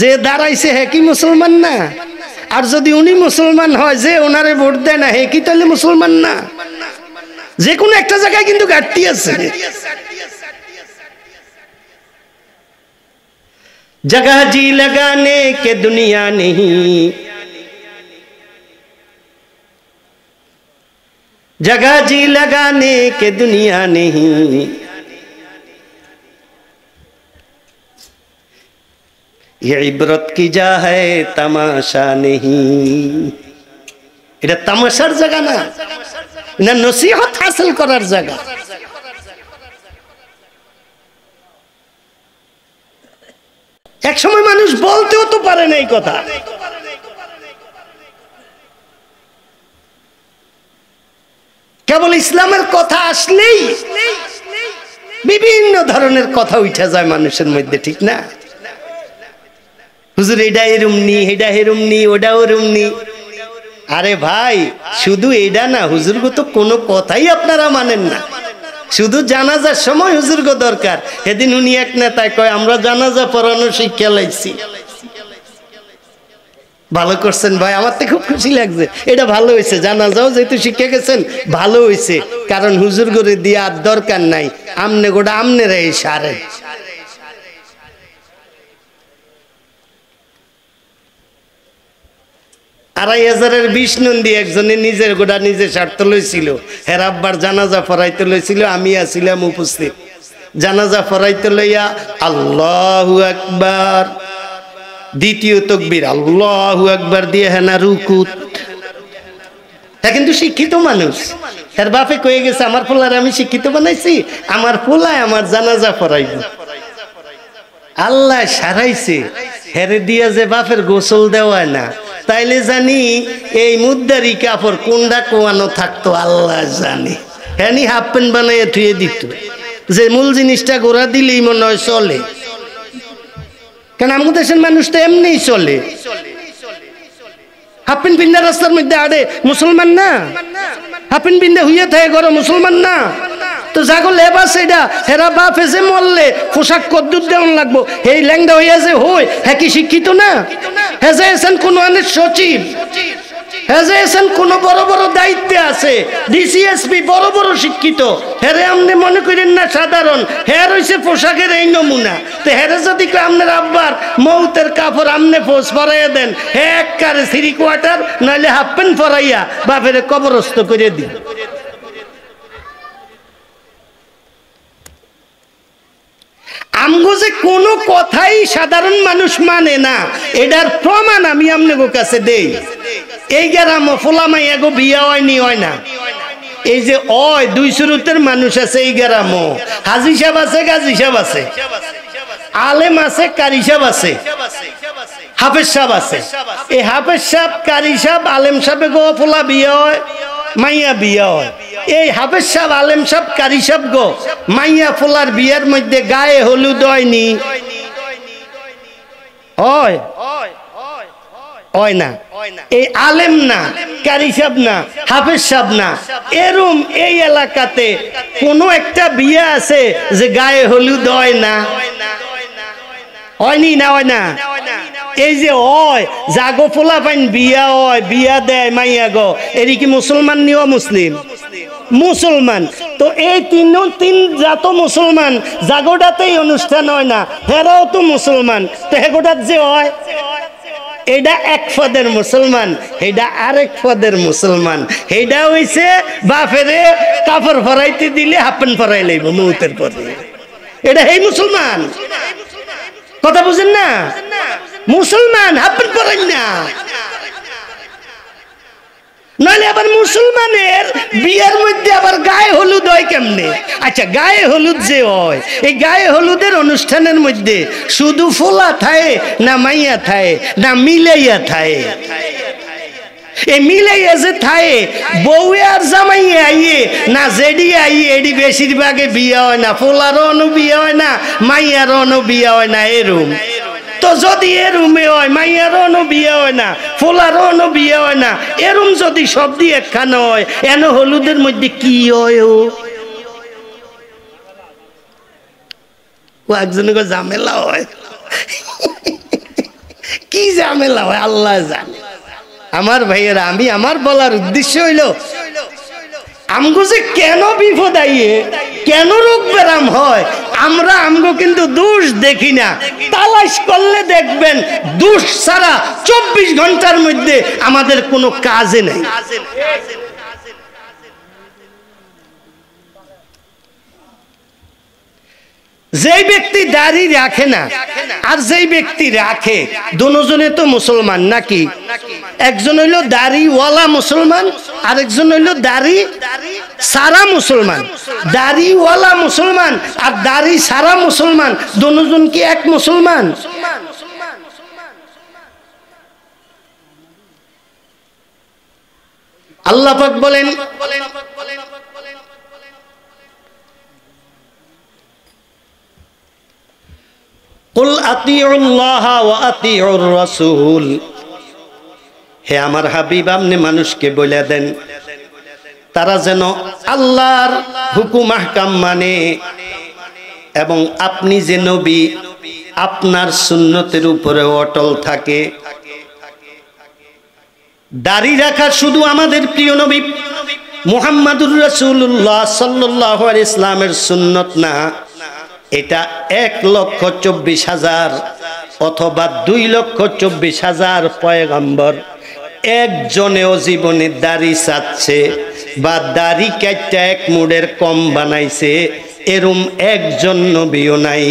যে দাঁড়াইছে হে কি মুসলমান না? আর যদি উনি মুসলমান হয়, যে ওনারে ভোট দেয় না, হে কি তাহলে মুসলমান না? যে কোনো একটা জায়গায় কিন্তু ঘাটতি আছে। जगह जी लगाने के दुनिया नहीं, जगह जी लगाने के दुनिया नहीं, ये इबरत की जा है तमाशा नहीं। এটা তামাশার জায়গা না, না নসিহত হাসিল করার জায়গা। এক সময় মানুষ বলতেও তো পারে না এই কথা। কেবল ইসলামের কথা আসলেই বিভিন্ন ধরনের কথা উঠে যায় মানুষের মধ্যে, ঠিক না? হুজুর এটা এরম নি, এটা হেরম নি, ওটা ওরম নি। আরে ভাই, শুধু এটা না, হুজুরগো তো কোনো কথাই আপনারা মানেন না। শুধু জানাজার সময় হুজুরগো দরকার। সেদিন উনি এক নেতায় কয়, আমরা জানাজা পড়ানো শিক্ষা লাইছি। ভালো করছেন ভাই, আমার তো খুব খুশি লাগছে। এটা ভালো হয়েছে, জানাজাও যেহেতু শিক্ষা গেছেন ভালো হয়েছে, কারণ হুজুরগো দিয়ে আর দরকার নাই, আমনে গোটা আমনেরা এই সারে। ২,৫০০-এর ২০ নন্দী একজনে নিজের গোটা নিজে স্বার্থ লইছিল। হের আব্বার জানাজা পড়াইতে লইছিল, আমি আছিলাম উপস্থিত। জানাজা পড়াইতে লইয়া আল্লাহু আকবার, দ্বিতীয় তাকবীর আল্লাহু আকবার দিয়ে হেনা রুকুত। তা কিন্তু শিক্ষিত মানুষ, হের বাপে কয়ে গেছে, আমার পোলার আমি শিক্ষিত বানাইছি, আমার পোলায় আমার জানাজা পড়াইব। আল্লাহ সারাইছে, হেরে দিয়া যে বাপের গোসল দেওয়ায় না, তাইলে জানি এই মুদ্দারি কাপড় কোনটা কোয়ানো থাকতো আল্লাহ জানে। হ্যাঁ, হাফ প্যান্ট বানাইয়া ধুয়ে দিত, যে মূল জিনিসটা গোড়া দিলেই মনে হয় চলে। কারণ আমাদের দেশের মানুষ তো এমনিই চলে। হাফ প্যান্ট পিন্ধা রাস্তার মধ্যে আড়ে মুসলমান না? হাফ প্যান্ট পিন্ধে হইয়া থাকে ঘর মুসলমান না? তো যাগো লেবাস এটা, হেরা বাপ এসে মরলে পোশাক কদ্দুর দেওয়ান লাগবো, এই ল্যাংদা হইয়া যে হই, হ্যাঁ কি শিক্ষিত না? হেজে এসেন কোন সচিব, হেজে এসেন কোন বড় বড় দায়িত্বে আছে, ডিসিএসপি বড় বড় শিক্ষিত। হেরে আমনে মনে করেন না সাধারণ, হের হইছে পোশাকের এই নমুনা। তো হেরে যদি আপনার আব্বার মৌতের কাপড় আমনে ফোস পরাইয়া দেন, হে একবারে 3 কোয়ার্টার নাইলে হাফ প্যান্ট পরাইয়া বাপের কবরস্থ করে দিন। আমগো যে কোনো কথাই সাধারণ মানুষ মানে না, এটার প্রমাণ আমি আপনাদের কাছে দেই। এই গ্রাম ফোলামাইয়া গো বিয়া হয়নি, হয় না? এই যে 2 শুরুতের মানুষ আছে এই গ্রাম, হাজি সাহেব আছে, গাজী সাহেব আছে, আলেম আছে, কারি সাহেব আছে, হাফেজ সাহেব আছে। এই হাফেজ সাহেব, কারি সাহেব, আলেম সাহেব গো ফোলা বিয়া হয়, মাইয়া বিয়া হয়। এই হাফেজ সাহেব আলেম সাহেব কারি সাহেব গো মাইয়া ফোলার বিয়ের মধ্যে গায়ে হলুদ হয়নি হয় হয় না এই আলেম না কারি সাহেব না হাফেজ সাহেব না এরম এই এলাকাতে কোন একটা বিয়ে আছে যে গায়ে হলুদ হয় না হয়নি না হয় না এই যে হয় জাগো ফোলা পাইন বিয়া হয় বিয়া দেয় মাইয়া গো এরি কি মুসলমান নিও মুসলিম মুসলমান তো এই তিন জাত মুসলমান জাগোটাতেই অনুষ্ঠান হয় না হেরাও তো মুসলমান তো হেগোটাত যে হয় এটা এক পদের মুসলমান এটা আরেক পদের মুসলমান এটা হইছে বাপেরে কাপড় ফরাইতে দিলে হাফেন ফরাই লইব মৌতের পরে এটা এই মুসলমান কথা বুঝেন না মুসলমান হাফেন ফরাই না নইলে আবার মুসলমানের বিয়ের মধ্যে আবার গায়ে হলুদ হয় কেমনে আচ্ছা গায়ে হলুদ যে হয় এই গায়ে হলুদের অনুষ্ঠানের মধ্যে শুধু ফোলা থায় না মাইয়া থায় না মিলাইয়া থায় এই মিলাইয়া যে থায় বউয়ে আর জামাইয়ে আইয়ে না জেডি আইয়ে এডি বেশিরভাগে বিয়ে হয় না ফোলারও অনু বিয়ে হয় না মাইয়ারও অনু বিয়ে হয় না এরম তো যদি এরুমে হয় মাইয়ারও বিয়ে হয় না ফোলারও বিয়ে হয় না এরম যদি সব দিয়ে একখানে হয় এন হলুদের মধ্যে কি হয় ও একজনকে ঝামেলা হয় কি ঝামেলা হয় আল্লাহ জানে আমার ভাইয়েরা আমি আমার বলার উদ্দেশ্য হইল আমগো যে কেন বিপদ আইয়ে কেন রোগ ব্যারাম হয় আমরা আমগো কিন্তু দোষ দেখি না তালাশ করলে দেখবেন দোষ ছাড়া 24 ঘন্টার মধ্যে আমাদের কোনো কাজে নেই যেই ব্যক্তি দাড়ি রাখে না আর যেই ব্যক্তি রাখে দুজনে তো মুসলমান নাকি একজন হইল দাড়িওয়ালা মুসলমান আর একজন হইল দাড়ি সারা মুসলমান দাড়িওয়ালা মুসলমান আর দাড়ি সারা মুসলমান দুজন কি এক মুসলমান আল্লাহ পাক বলেন কুল আতিউল্লাহ ওয়া আতিউর রাসূল হে আমার হাবিব আপনি মানুষকে বলে দেন তারা যেন আল্লাহর হুকুম আহকাম মানে এবং আপনি যে নবী আপনার সুন্নতের উপরে অটল থাকে দাড়ি রাখা শুধু আমাদের প্রিয় নবী মুহাম্মাদুর রাসূলুল্লাহ সাল্লাল্লাহু আলাইহি ইসলামের সুন্নত না এটা 1,24,000 অথবা 2,24,000 পয়গম্বর একজনেও জীবনে দাড়ি চাচ্ছে বা দাড়ি কাটটা এক মুডের কম বানাইছে এরম একজন নবীও নাই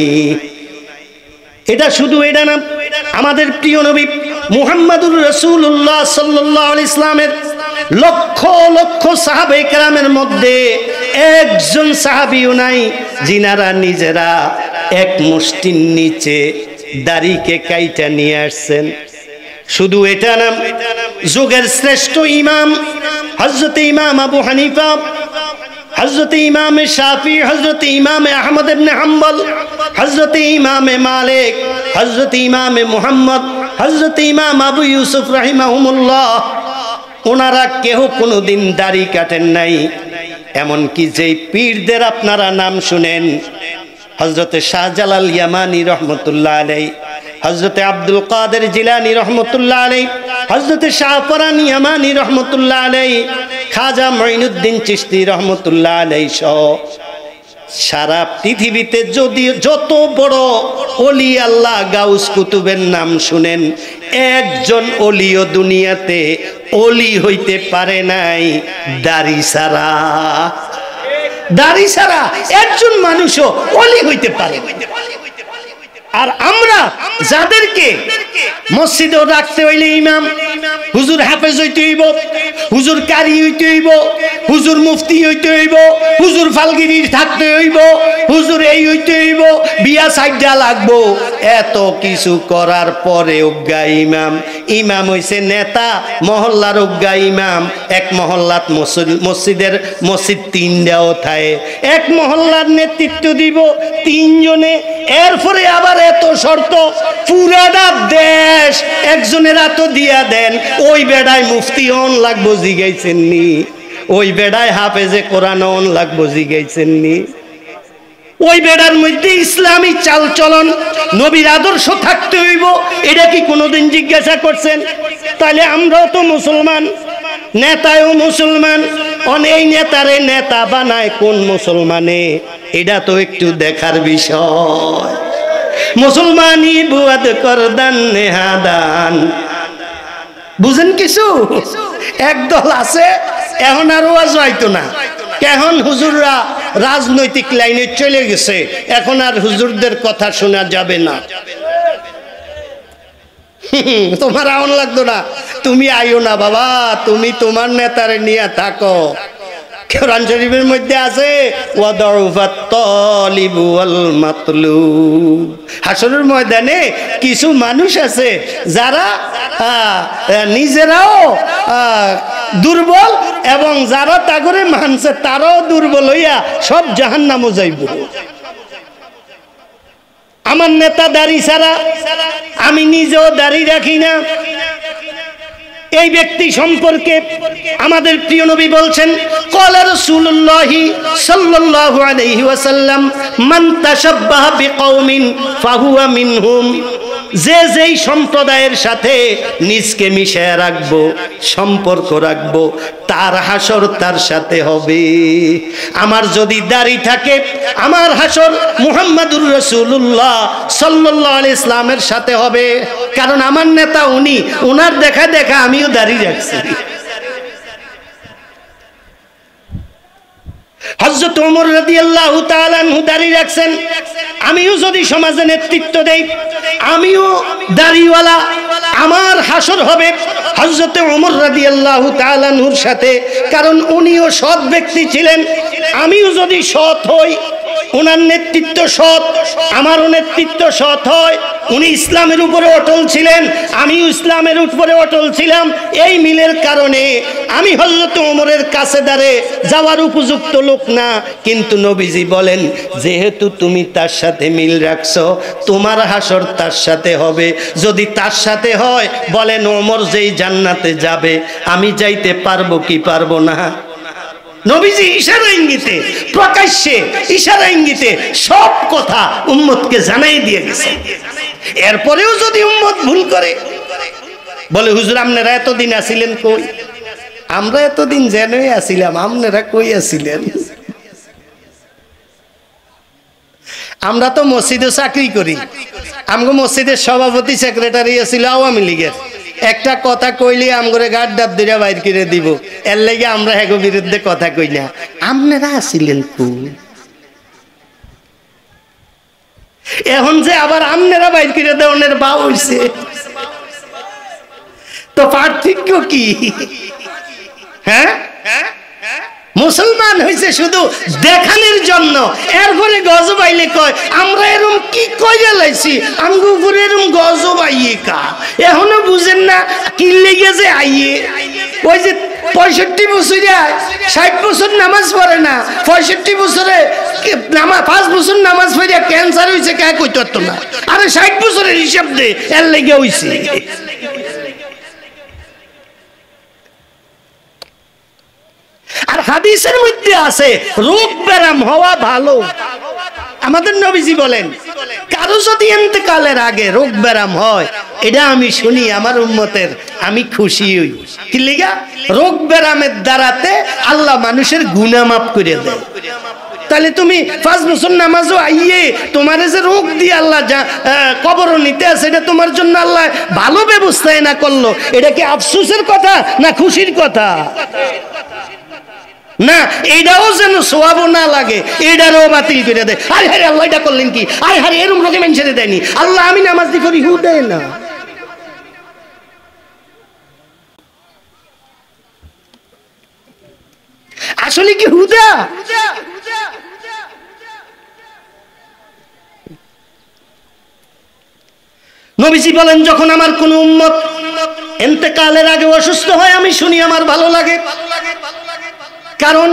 এটা শুধু এটা না আমাদের প্রিয় নবী মুহাম্মাদুর রাসূলুল্লাহ সাল্লাল্লাহু আলাইহি ইসলামের লক্ষ লক্ষ সাহাবায়ে কেরামের মধ্যে একজন সাহাবীও নাই যিনারা নিজেরা এক মুষ্টির নিচে দাড়িকে কাইটা নিয়ে আসছেন শুধু এটা না যুগের শ্রেষ্ঠ ইমাম হযরত ইমাম আবু হানিফা হযরত ইমাম শাফি হযরত ইমাম আহমদ ইবনে হাম্বল হযরত ইমাম মালিক হযরত ইমাম মুহাম্মদ হযরত ইমাম আবু ইউসুফ রাহিমাহুমুল্লাহ ওনারা কেউ কোনোদিন দাড়ি কাটেন নাই এমনকি যেই পীরদের আপনারা নাম শুনেন হযরত শাহজালাল ইয়ামানি রহমতুল্লাহ আলাইহি হযরত আব্দুল কাদের জিলানী রহমতুল্লাহ আলাইহি হযরত শাহপরান ইয়ামানি রহমতুল্লাহ আলাইহি খাজা মঈনুদ্দিন চিশতি রহমতুল্লাহ আলাইহি সহ সারা পৃথিবীতে যদি যত বড় ওলি আল্লাহ গাউস কুতুবের নাম শুনেন একজন ওলিও দুনিয়াতে ওলি হইতে পারে নাই দাড়ি ছাড়া একজন মানুষও ওলি হইতে পারে আর আমরা যাদেরকে মসজিদে রাখতে হইলে ইমাম হুজুর হাফেজ হইতে হইব, হুজুর কারি হইতে হইব, হুজুর মুফতি হইতে হইব, হুজুর ফালগিরি থাকতে হইব, হুজুর এই হইতে হইব, বিয়া সাইডা লাগবো, এত কিছু করার পরে অজ্ঞা ইমাম। ইমাম হইছে নেতা, মহল্লার অজ্ঞা ইমাম। এক মহল্লাত মসজিদ তিনটাও থাকে, এক মহল্লার নেতৃত্ব দিব তিনজনে। এরপরে আবার এত শর্ত, পুরাটা দেশ একজনের হাত দিয়া দেন। ওই বেড়ায় মুফতি অন লাগবো জিগাইছেন নি? ওই বেড়ায় হাফেজে কোরআন অন লাগবো জিগাইছেন নি? ওই বেড়ার মধ্যে ইসলামী চাল চলন, নবীর আদর্শ থাকতে হইব, এটা কি কোনোদিন জিজ্ঞাসা করছেন? তাহলে আমরাও তো মুসলমান, নেতাও মুসলমান, অনেক নেতারে নেতা বানায় কোন মুসলমানে? এটা তো একটু দেখার বিষয়। মুসলমানি বুয়াদ করদান নেহাদান, বুঝেন কিছু? একদল আছে এখন আর ওয়াজ হইতো না, এখন হুজুররা রাজনৈতিক লাইনে চলে গেছে, এখন আর হুজুরদের কথা শোনা যাবে না। তোমার আউন লাগতো না, তুমি আইও না বাবা, তুমি তোমার নেতারে নিয়ে থাকো। কোরআন শরীফের মধ্যে আছে ওয়াদাউফাত তালিবু ওয়াল মাতলুব। হাসরের ময়দানে কিছু মানুষ আছে যারা নিজেরাও দুর্বল এবং যারা তাগরে মানছে তারাও দুর্বল হইয়া সব জাহান্নামে যাইব। আমার নেতা দাড়ি ছাড়া, আমি নিজেও দাড়ি রাখি না, এই ব্যক্তি সম্পর্কে আমাদের প্রিয় নবী বলছেন, ক্বালা রাসূলুল্লাহি সাল্লাল্লাহু আলাইহি ওয়াসাল্লাম, মান তাশাব্বাহা বিকওমিন ফাহুয়া মিনহুম। যে যেই সম্প্রদায়ের সাথে নিজকে মিশায় রাখবো, সম্পর্ক রাখবো, তার হাসর তার সাথে হবে। আমার যদি দাড়ি থাকে, আমার হাসর মুহাম্মাদুর রাসূলুল্লাহ সাল্লাল্লাহু আলাইহি ইসলামের সাথে হবে, কারণ আমার নেতা উনি, ওনার দেখা দেখা আমিও দাড়ি রাখছি। হযরত ওমর রাদিয়াল্লাহু তাআলা আনহু দাড়ি রাখছেন। আমিও যদি সমাজে নেতৃত্ব দেই, আমিও দাড়িওয়ালা, আমার হাসর হবে হযরত ওমর রাদিয়াল্লাহু তাআলা আনহুর সাথে, কারণ উনিও সৎ ব্যক্তি ছিলেন। আমিও যদি সৎ হই, ওনার নেতৃত্ব সৎ, আমারও নেতৃত্ব সৎ হয়, উনি ইসলামের উপরে অটল ছিলেন, আমিও ইসলামের উপরে অটল ছিলাম, এই মিলের কারণে আমি হযরত ওমরের কাছে দাঁড়ে যাওয়ার উপযুক্ত লোক না। কিন্তু নবীজি বলেন, যেহেতু তুমি তার সাথে মিল রাখছো, তোমার হাসর তার সাথে হবে। যদি তার সাথে হয়, বলেন ওমর যেই জান্নাতে যাবে, আমি যাইতে পারবো কি পারবো না? নবীজি ইশারা ইঙ্গিতে, প্রকাশ্যে ইশারা ইঙ্গিতে সব কথা উম্মতকে জানাই দিয়ে গেছে। এরপরেও যদি উম্মত ভুল করে, বলে হুজুর আপনারা এতদিন আছিলেন কই? আমরা এতদিন জেনেই আছিলাম, আপনারা কই আছিলেন? আমরা তো মসজিদে চাকরি করি, আমগো মসজিদের সভাপতি সেক্রেটারি ছিল আওয়ামী লীগের। একটা কথা কইলে আমগরে গাড় ডাব দিয়ে বাইর করে দিব, এর লাগে আমরা হেগো বিরুদ্ধে কথা কই না। আপনারা আছিলেন কই? এখন যে আবার আপনারা বাইর করে দেওয়ার ভাব হইছে, তো পার্থক্য কি? হ্যাঁ, মুসলমান হয়েছে শুধু দেখানোর জন্য। এরপরে গজব আইলে কয় আমরা এরম কি কইয়া লাইছি, আমগো উপরে এরম গজব আইয়ে কা। এখনো বুঝেন না কি লেগে যে আইয়ে? ওই যে 65 বছরে 60 বছর নামাজ পড়ে না, 65 বছরে 5 বছর নামাজ পড়ে ক্যান্সার হয়েছে, কে কইতে পারতো না? আরে 60 বছরের হিসাব দে, এর লেগে হইছে। আর হাদিসের মধ্যে আছে রোগ ব্যারাম হওয়া ভালো। আমাদের নবীজি বলেন, কারো যদি ইন্তেকালের আগে রোগ ব্যারাম হয়, এটা আমি শুনি আমার উম্মতের, আমি খুশি হই। কি লিগা? রোগ ব্যারামের দ্বারাতে আল্লাহ মানুষের গুনাহ মাফ করে দেয়। তাহলে তুমি 5 বছর নামাজও আইয়ে তোমার যে রোগ দিয়ে আল্লাহ কবর নিতে আছে, এটা তোমার জন্য আল্লাহ ভালো ব্যবস্থায় না করলো, এটা কি আফসোসের কথা না খুশির কথা? না, এইটাও যেন সোয়াবও না লাগে, এটারও বাতিল করে দেয়। আরে হারে আল্লাহ এটা করলেন কি, আরে হারে এরম রোগে মানুষের দেয়নি আল্লাহ, আমি নামাজ দি করি, হু দেয় না। আসলে কি হুদা? নবীজি বলেন, যখন আমার কোন উম্মত ইন্তেকালের আগে অসুস্থ হয় আমি শুনি আমার ভালো লাগে। কারণ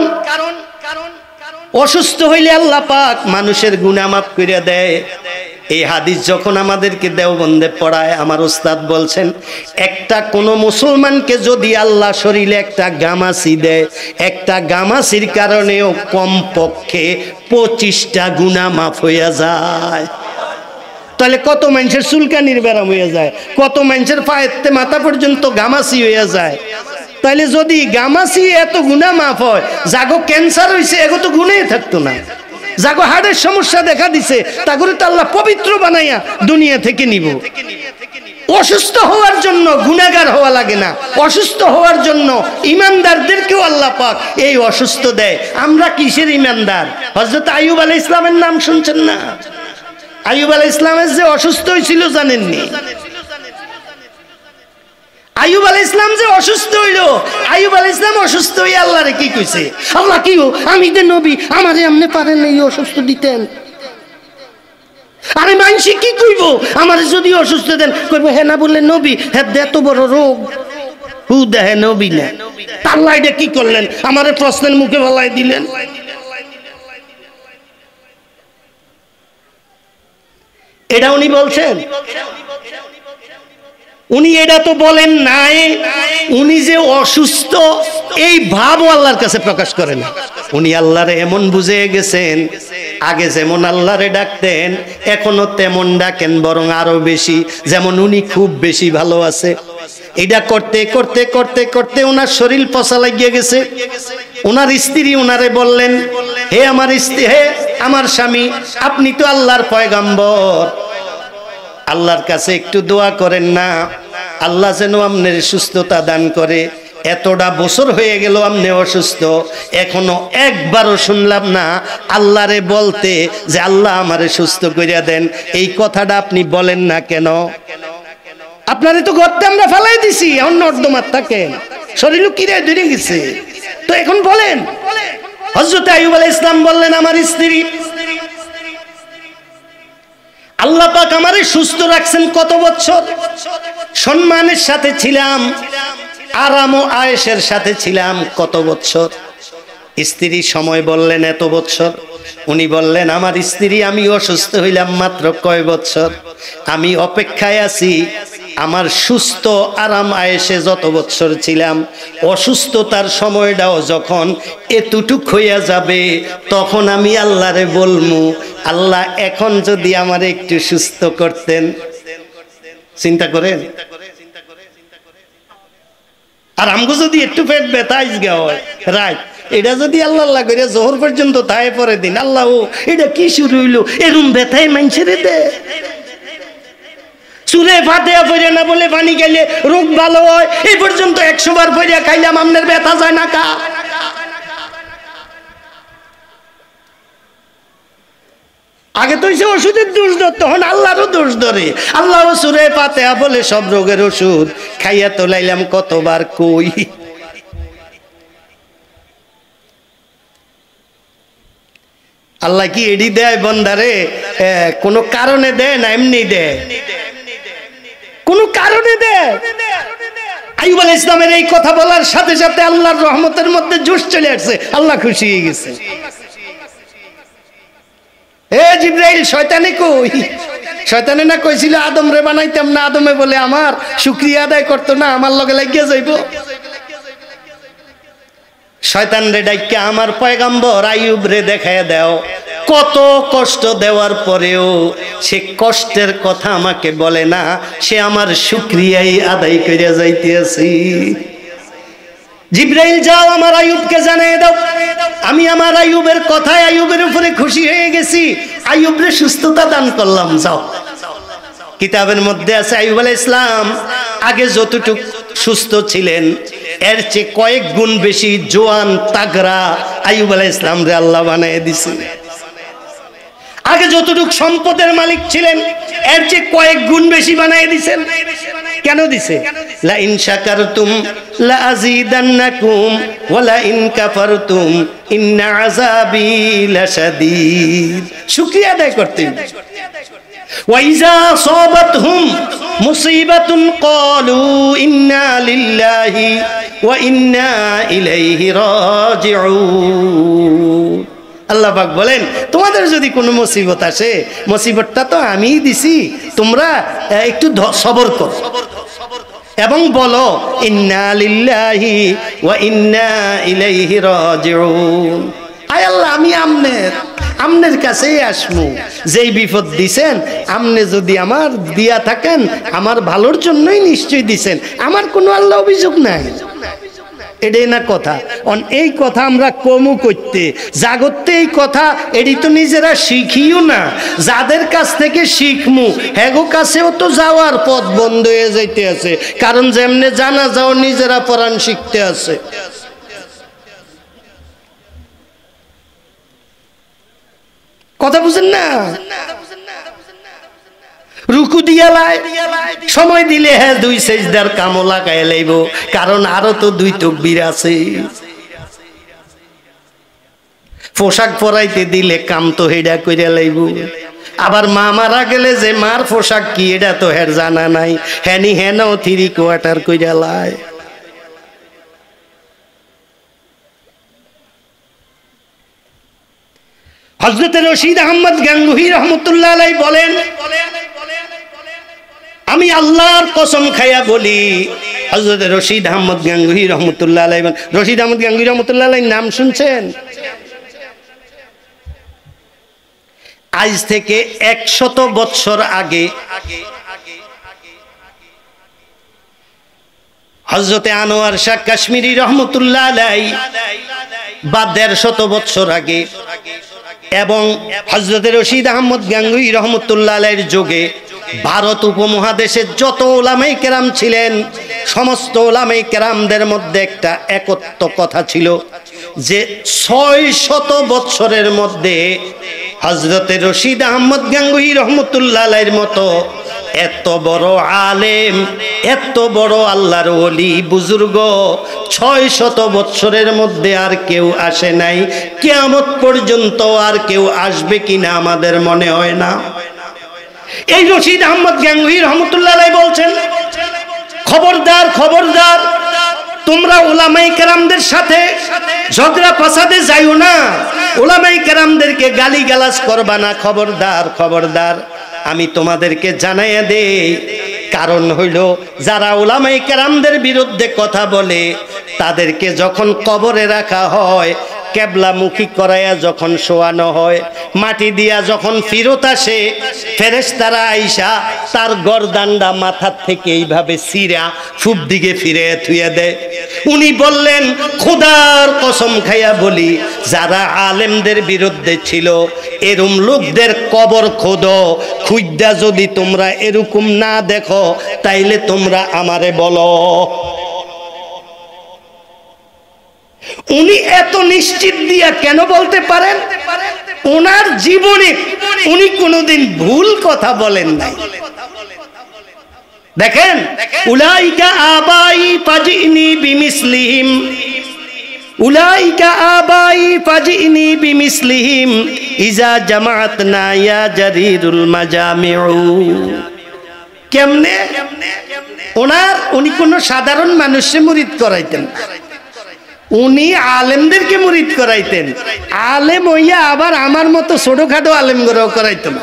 অসুস্থ হইলে আল্লাহ পাক মানুষের গুনাহ মাফ করে দেয়। এই হাদিস যখন আমাদেরকে দেওবন্দে পড়ায়, আমার উস্তাদ বলছেন, একটা কোন মুসলমানকে যদি আল্লাহ শরীরে একটা গামাসি দেয়, একটা গামাসির কারণেও কমপক্ষে 25টা গুনাহ মাফ হইয়া যায়। তাহলে কত মানুষের চুলকানির ব্যারাম হয়ে যায়, কত মানুষের পায়েতে মাথা পর্যন্ত গামাসি হয়ে যায়। তাহলে যদি গামাসি এত গুনাহ মাফ হয়, যাগো ক্যান্সার হইছে এগো তো গুনাহই থাকতো না, যাগো হার্টের সমস্যা দেখা দিছে তাগরে তো আল্লাহ পবিত্র বানাইয়া দুনিয়া থেকে নিব। অসুস্থ হওয়ার জন্য গুনাহগার হওয়া লাগে না, অসুস্থ হওয়ার জন্য ইমানদারদেরকেও আল্লাহ পাক এই অসুস্থ দেয়। আমরা কিসের ইমানদার? হযরত আইয়ুব আলাইহিস সালামের নাম শুনছেন না? আইয়ুব আলাইহিস সালামের যে অসুস্থ হয়েছিল জানেননি? আইয়ুব আলাইহিস সালাম যে অসুস্থ হইল, আইয়ুব আলাইহিস সালাম অসুস্থ হয়ে আল্লাহরে কি কইছে? আল্লাহ কি গো, আমি যে নবী, আমারে আপনি পারেন না এই অসুস্থ দিতেন? আরে মানসি কি কইব, আমারে যদি অসুস্থ দেন কইব হে না বললে নবী, হে এত বড় রোগ, হু দেহে নবী না। আল্লাহ এটা কি করলেন, আমারে প্রশ্নের মুখে ফেলাই দিলেন। এটা উনি বলছেন? উনি এটা তো বলেন নাই, উনি যে অসুস্থ এই ভাবও আল্লাহর কাছে প্রকাশ করেন না। উনি আল্লাহরে এমন বুঝে গেছেন, আগে যেমন আল্লাহরে ডাকতেন এখনো তেমন ডাকেন, বরং আরো বেশি, যেমন উনি খুব বেশি ভালো আছে। এটা করতে করতে করতে করতে ওনার শরীর পচা লাগিয়ে গেছে। ওনার স্ত্রী ওনারে বললেন, হে আমার স্ত্রী, হে আমার স্বামী, আপনি তো আল্লাহর পয়গম্বর, আল্লাহর কাছে একটু দোয়া করেন না, আল্লাহ যেন আপনার সুস্থতা দান করে। এতটা বছর হয়ে গেল আপনি অসুস্থ, এখনো একবারও শুনলাম না আল্লাহরে বলতে যে আল্লাহ আমারে সুস্থ করিয়া দেন। এই কথাটা আপনি বলেন না কেন? আপনারে তো গর্তে আমরা ফেলাই দিছি, অন্য নর্দমার থাকেন, শরীর কিরে ধরে গেছে, তো এখন বলেন। হযরত আইয়ুব আলাইহিস সালাম বললেন, আমার স্ত্রী, আল্লাহ পাক আমারে সুস্থ রাখছেন কত বছর, সম্মানের সাথে ছিলাম, আরাম ও আয়েশের সাথে ছিলাম কত বছর। স্ত্রী সময় বললেন এত বছর। উনি বললেন, আমার স্ত্রী, আমি অসুস্থ হইলাম মাত্র কয় বছর, আমি অপেক্ষায় আছি আমার সুস্থ আরাম আয়েশে যত বছর ছিলাম, অসুস্থতার সময়টাও যখন এতটুক হইয়া যাবে তখন আমি আল্লাহরে বলমু, আল্লাহ এখন যদি আমারে একটু সুস্থ করতেন। চিন্তা করেন, আর আমগো যদি একটু পেট ব্যথা আইসগা হয় রাত, এটা যদি আল্লাহ আল্লাহ করে জোহর পর্যন্ত তাই পরে দিন, আল্লাহ ও এটা কি শুরু হইলো, এরম ব্যথায় মানুষের দে। চুরে ফাতেয়া পড়িয়া না বলে পানি খাইলে রোগ ভালো হয়, এই পর্যন্ত 100 বার পড়িয়া খাইলাম, আপনার ব্যথা যায় না কা? আগে তো হইছে ওষুধের দোষ ধরতো, তখন আল্লাহরও দোষ ধরে। আল্লাহ সূরা ফাতিহা বলে সব রোগের ওষুধ খাইয়া তো লাইলাম কতবার, কই আল্লাহ কি এডি দেয় বন্দারে? কোনো কারণে দেয় না, এমনি দেয়, কোনো কারণে দেয়। আইয়ুব আলাইহিস সালামের এই কথা বলার সাথে সাথে আল্লাহর রহমতের মধ্যে জোশ চলে আসছে, আল্লাহ খুশি হয়ে গেছে। এ জিবরাইল, শয়তানে কই? শয়তানে না কইছিল আদম রে বানাইতাম না, আদমে বলে আমার শুকরিয়া আদায় করতো না, আমার লগে লাগিয়া যাইব। শয়তান রে ডাইকা আমার পয়গম্বর আইয়ুব রে দেখায় দাও, কত কষ্ট দেওয়ার পরেও সে কষ্টের কথা আমাকে বলে না, সে আমার শুকরিয়াই আদায় করিয়া যাইতেছি। জিবরাইল, যাও আমার আইয়ুবকে জানিয়ে দাও আমি আমার আইয়ুবের কথায় আইয়ুবের উপরে খুশি হয়ে গেছি, আইয়ুবরে সুস্থতা দান করলাম। যাও। কিতাবের মধ্যে আছে আইয়ুব আলাইহিস সালাম আগে যতটুকু সুস্থ ছিলেন এর চেয়ে কয়েক গুণ বেশি জোয়ান তাগড়া আইয়ুব আলাইহিস সালাম রে আল্লাহ বানায় দিয়েছেন। আগে যতটুকু সম্পদের মালিক ছিলেন এর চেয়ে কয়েক গুণ বেশি বানায় দিয়েছেন। কেন দিছে? লা ইন শাকারতুম লা আযীদান্নাকুম ওয়া লা ইন কাফারতুম ইন্না আযাবি লাশাদীদ। শুকরিয়া আদায় করতে। ওয়া ইযা সাবাতহুম মুসিবাতুন ক্বালু ইন্না লিল্লাহি ওয়া ইন্না ইলাইহি রাজিউন। আল্লাহ পাক বলেন তোমাদের যদি কোনো মুসিবত আসে মুসিবতটা তো আমিই দিছি, তোমরা একটু সবর করো এবং বলো ইন্না লিল্লাহি ওয়া ইন্না ইলাইহি রাজিউন। আয় আল্লাহ আমি আমনের কাছেই আসমু, যেই বিপদ দিছেন আমনে যদি আমার দিয়া থাকেন আমার ভালোর জন্যই নিশ্চয়ই দিছেন, আমার কোনো আল্লাহ অভিযোগ নাই। এটাই না কথা। এই কথা আমরা কমু করতে জাগতে, এই কথা এটি তো নিজেরা শিখিও না, যাদের কাছ থেকে শিখমু হেগো কাছেও তো যাওয়ার পথ বন্ধ হয়ে যাইতে আছে, কারণ যেমনে জানা যাও নিজেরা পড়ান শিখতে আছে। কথা বুঝেন না? রুকু দিয়া লাই সময় দিলে হ্যাঁ দুই সেজদার কামও লাগাই লাইব, কারণ আরো তো দুই তাকবীর আছে। পোশাক পরাইতে দিলে কাম তো হেডা কইরা লাইব। আবার মা মারা গেলে যে মার পোশাক কি এটা তো হের জানা নাই, হ্যানি হেনও 3 কোয়ার্টার কইরা লাই। হযরত রশিদ আহমদ গাঙ্গুহি রহমতুল্লাহ আলাইহি বলেন, আমি আল্লাহর কসম খাইয়া বলি, হযরত রশিদ আহমদ গাঙ্গুহি রহমতুল্লাহ আলাইহি, রশিদ আহমদ গাঙ্গুহি রহমতুল্লাহ আলাইহি নাম শুনছেন? আজ থেকে 100 বছর আগে হযরতে আনোয়ার শাহ কাশ্মীরি রহমতুল্লাহ আলাইহি বা 150 বছর আগে এবং হযরত রশিদ আহমদ গাঙ্গুহি রহমতুল্লাহ আলাইহির যুগে ভারত উপমহাদেশের যত উলামায়ে কেরাম ছিলেন সমস্ত উলামায়ে কেরামদের মধ্যে একটা একত্ব কথা ছিল যে 600 বছরের মধ্যে হযরত রশিদ আহমদ গাঙ্গুহি রহমতুল্লাহ আলাইহির মতো এত বড় আলেম, এত বড় আল্লাহর ওলি বুজুর্গ 600 বছরের মধ্যে আর কেউ আসে নাই। কিয়ামত পর্যন্ত আর কেউ আসবে কিনা আমাদের মনে হয় না। এই রশিদ আহমদ গাঙ্গুহি রহমতুল্লাহ আলাইহি বলছেন, খবরদার খবরদার, তোমরা উলামায়ে কেরামদের সাথে ঝগড়া ফাসাদে যাইও না, উলামায়ে কেরামদেরকে গালিগালাজ করবা না, খবরদার খবরদার। আমি তোমাদেরকে জানাইয়া দেই, কারণ হইল যারা উলামায়ে কেরামদের বিরুদ্ধে কথা বলে তাদেরকে যখন কবরে রাখা হয়, কেবলামুখী করাইয়া যখন শোয়ানো হয়, মাটি দিয়া যখন ফিরত আসে ফেরেশতারা আইসা তার গরদানটা মাথার থেকে এইভাবে সিরা পূব দিকে ফিরে থুইয়া দেয়। উনি বললেন, খোদার কসম খাইয়া বলি, যারা আলেমদের বিরুদ্ধে ছিল এরকম লোকদের কবর খোদো, খুইদ্দা যদি তোমরা এরকম না দেখো তাইলে তোমরা আমারে বলো। উনি এত নিশ্চিত দিয়া কেন বলতে পারেন? ওনার জীবনে উনি কোনোদিন ভুল কথা বলেন নাই। দেখেন, উলাইকা আবাই ফাজিনি বিমিসলিহিম, উলাইকা আবাই ফাজিনি বিমিসলিহিম ইজা জামাআতনা ইয়া জারিরুল মাজামিউ। কেমনে? উনি কোন সাধারণ মানুষকে মুরিদ করাইতেন, উনি আলেমদেরকে মুরিদ করাইতেন। আলেম হইয়া আবার আমার মতো ছোটখাটো আলেম করাইতেন।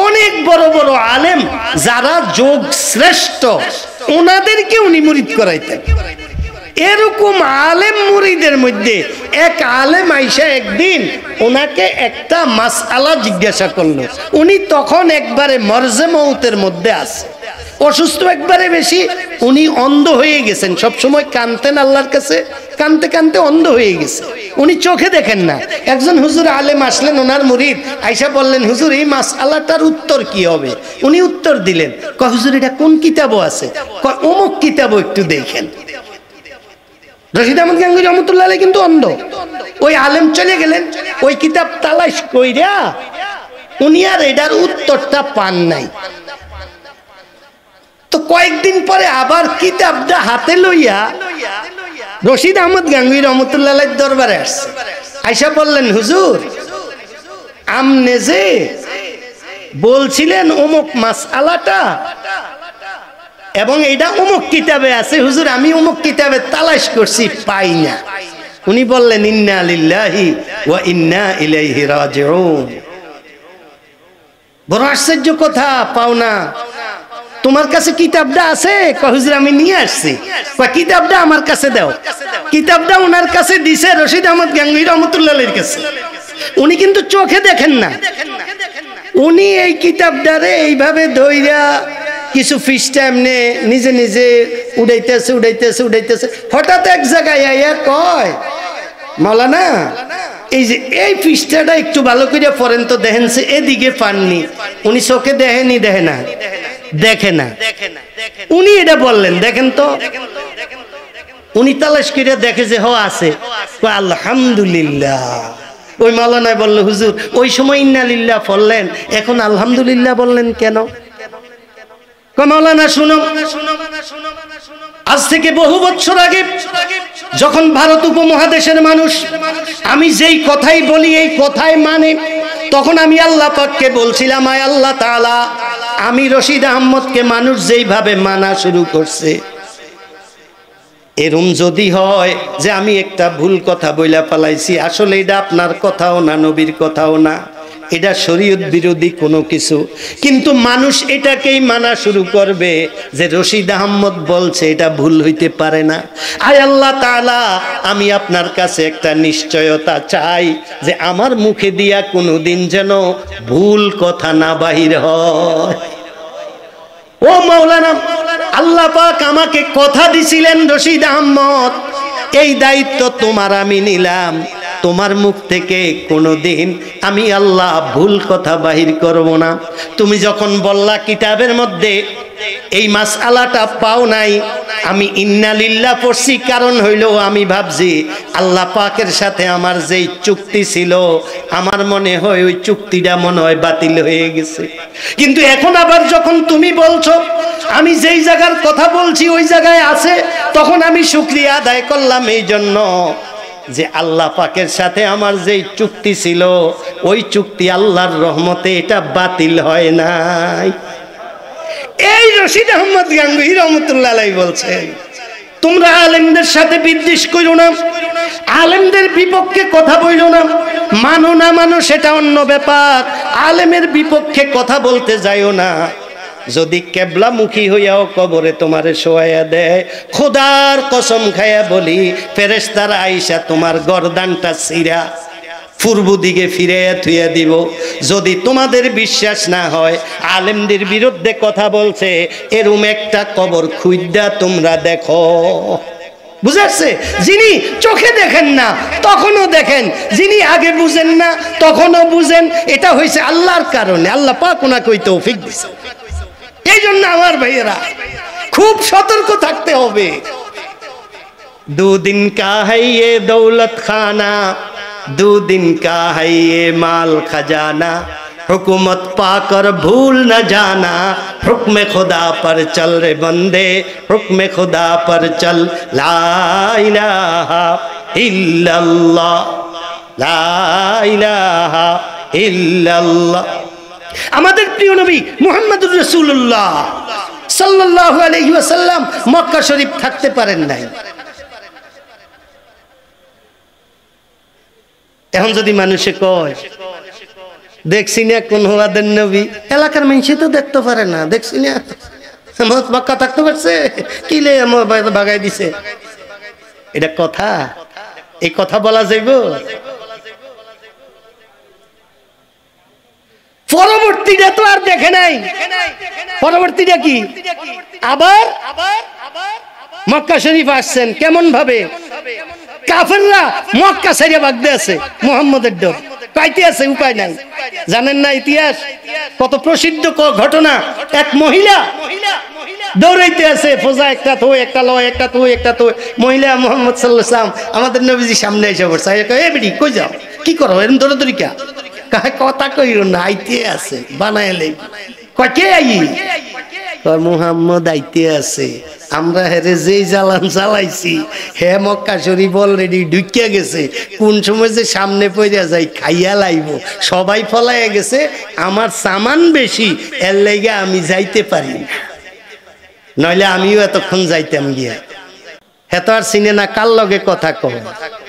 অনেক বড় বড় আলেম যারা যোগ শ্রেষ্ঠ ওনাদেরকে উনি মুরিদ করাইতেন। এরকম আলেম মুরিদের মধ্যে এক আলেম আইসা একদিন ওনাকে একটা মাসআলা জিজ্ঞাসা করলো। উনি তখন একবারে মরজে মউতের মধ্যে আছে, অসুস্থ একবারে বেশি, উনি অন্ধ হয়ে গেছেন। সব সময় কানতেন আল্লাহর কাছে, কানতে কানতে অন্ধ হয়ে গেছে, উনি চোখে দেখেন না। একজন হুজুর আলেম আসলেন, ওনার মুরিদ আইসা বললেন, হুজুর এই মাসআলাটার উত্তর কি হবে? উনি উত্তর দিলেন, কয় হুজুর এটা কোন কিতাবও আছে? কয় অমুক কিতাবও একটু দেখেন। রশিদ আহমদ গাঙ্গুহি রহমতুল্লাহ আলাইহি কিন্তু অন্ধ। ওই আলেম চলে গেলেন, ওই কিতাব তালাশ কইরা উনি আর এটার উত্তরটা পান নাই। তো কয়েকদিন পরে আবার কিতাবটা হাতে লইয়া রশিদ আহমদ গাঙ্গুহি রহমতুল্লাহ আলাইহির দরবারে আসছে। আইসা বললেন, হুজুর আমনে যে বলছিলেন অমুক মাসআলাটা এবং এটা অমুক কিতাবে আছে, হুজুর আমি অমুক কিতাবে তালাশ করছি, পাই না। উনি বললেন, ইন্না লিল্লাহি ওয়া ইন্না ইলাইহি রাজিউন। বড় আশ্চর্য কথা, পাও না? তোমার কাছে কিতাবটা আছে? হুজুর আমি নিয়ে আসছি। কিতাবটা আমার কাছে দাও। কিতাবটা ওনার কাছে দিছে রশিদ আহমদ গাঙ্গুহি রহমতুল্লাহ আলাইহির কাছে। উনি কিন্তু চোখে দেখেন না, উনি এই কিতাবটারে এইভাবে ধইরা কিছু পৃষ্ঠা এমনি নিজে নিজে উড়াইতেছে উড়াইতেছে উড়াইতেছে। হঠাৎ এক জায়গায় আইয়া কয়, মাওলানা এই যে এই পৃষ্ঠাটা একটু ভালো করে পড়েন তো, দেখেন সে এদিকে পাননি। উনি চোখে দেখেনি, দেখে না, দেখে না। উনি এটা বললেন, দেখেন তো। উনি তালাশ করে দেখে যে আছে, আলহামদুলিল্লাহ। ওই মাওলানা বলল, হুজুর ওই সময় ইন্না লিল্লাহ পড়লেন, এখন আলহামদুলিল্লাহ বললেন কেন? মাওলানা শুনো, আজ থেকে বহু বছর আগে যখন ভারত উপমহাদেশের মানুষ আমি যেই কথাই বলি এই কথাই মানে, তখন আমি আল্লাহ পাককে বলছিলাম, আয় আল্লাহ তাআলা, আমি রশিদ আহমদকে মানুষ যেইভাবে মানা শুরু করছে, এরম যদি হয় যে আমি একটা ভুল কথা বইলা পালাইছি, আসলে এটা আপনার কথাও না, নবীর কথাও না, এটা শরীয়ত বিরোধী কোনো কিছু, কিন্তু মানুষ এটাকেই মানা শুরু করবে যে রশিদ আহমদ বলছে, এটা ভুল হইতে পারে না। আয় আল্লাহ তাআলা, আমি আপনার কাছে একটা নিশ্চয়তা চাই যে আমার মুখে দিয়া কোনোদিন যেন ভুল কথা না বাহির হয়। ও মাওলানা, আল্লাহ পাক আমাকে কথা দিছিলেন, রশিদ আহমদ এই দায়িত্ব তোমার আমি নিলাম, তোমার মুখ থেকে কোনোদিন আমি আল্লাহ ভুল কথা বাহির করব না। তুমি যখন বললা কিতাবের মধ্যে এই মাসআলাটা পাও নাই, আমি ইন্না লিল্লাহ পড়ছি, কারণ হইল আমি ভাবছি আল্লাহ পাকের সাথে আমার যেই চুক্তি ছিল, আমার মনে হয় ওই চুক্তিটা মনে হয় বাতিল হয়ে গেছে। কিন্তু এখন আবার যখন তুমি বলছো আমি যেই জায়গার কথা বলছি ওই জায়গায় আছে, তখন আমি শুকরিয়া আদায় করলাম এই জন্য যে আল্লাহ পাকের সাথে আমার যেই চুক্তি ছিল ওই চুক্তি আল্লাহর রহমতে এটা বাতিল হয় নাই। এই রশিদ আহমদ গাঙ্গুহি রহমতুল্লাহ আলাইহি বলছেন, তোমরা আলেমদের সাথে বিদ্বেষ করো না, আলেমদের বিপক্ষে কথা বইলো না, মানো না মানো সেটা অন্য ব্যাপার, আলেমের বিপক্ষে কথা বলতে যাইও না। যদি কেবলামুখী হইয়াও কবরে তোমারে শোয়াইয়া দেয়, খোদার কসম খাইয়া বলি, ফেরেশতারা আইসা তোমার গর্দানটা ছিঁড়া পূর্ব দিকে ফিরাইয়া থুইয়া দিব। যদি তোমাদের বিশ্বাস না হয় আলেমদের বিরুদ্ধে কথা বলছে, এরম একটা কবর খুইদ্দা তোমরা দেখো। বুঝাচ্ছে, যিনি চোখে দেখেন না তখনও দেখেন, যিনি আগে বুঝেন না তখনও বুঝেন, এটা হয়েছে আল্লাহর কারণে, আল্লাহ পাক ওনাকে ওই তৌফিক দিয়েছে। এই জন্য আমার ভাইয়েরা খুব সতর্ক থাকতে হবে। দুদিন কা है ये दौलत खाना, दो दिन का है ये माल खजाना, हुकूमत पाकर भूल न जाना, हुक्म खुदा पर चल रे बंदे, हुक्म खुदा पर चल, ला इलाहा इल्लल्लाह, ला इलाहा इल्लल्लाह। আমাদের প্রিয় নবী মুহাম্মদুর রাসূলুল্লাহ সাল্লাল্লাহু আলাইহি ওয়াসাল্লাম মক্কা শরীফ থাকতে পারেন নাই। এখন যদি মানুষে কয় দেখছি না কোন হওয়াদের নবী, এলাকার মানুষই তো দেখতে পারে না, দেখছি না মক্কা থাকতে পারছে, কিলে আমার বাগাই দিছে, এটা কথা? এই কথা বলা যাইব? পরবর্তীটা তো আর দেখে নাই, পরবর্তীটা কি? আবার মক্কা শরীফ আসছেন, কেমন ভাবে? কাফেররা মক্কা ছেড়ে ভাগতে আছে, মুহাম্মদের ডর পাইতে আছে, উপায় নাই। জানেন না ইতিহাস? কত প্রসিদ্ধ ঘটনা, এক মহিলা দৌড়াইতে আছে, ফোজা একটা থো একটা লয় একটা থো একটা থো। মহিলা মোহাম্মদ সাল্লাল্লাহু আলাইহি ওয়াসাল্লাম আমাদের নবীজি সামনে এসে পড়ছে, এ বেটি কই যাও, কি করো এরকম দৌড়াদৌড়ি কা? কাহে কথা কইরো না, আইতে আছে বানাইলে কয় কে আই? মুহাম্মদ আইতে আছে, আমরা হেরে যেই জ্বালান চালাইছি হে মক্কা শরীফ অলরেডি ঢুকিয়া গেছে, কোন সময় যে সামনে পড়িয়া যাই খাইয়া লাইব, সবাই ফলাইয়া গেছে, আমার সামান বেশি এর লাইগা আমি যাইতে পারি না, নইলে আমিও এতক্ষণ যাইতাম গিয়া। হেতো আর চিনে না কার লগে কথা কম,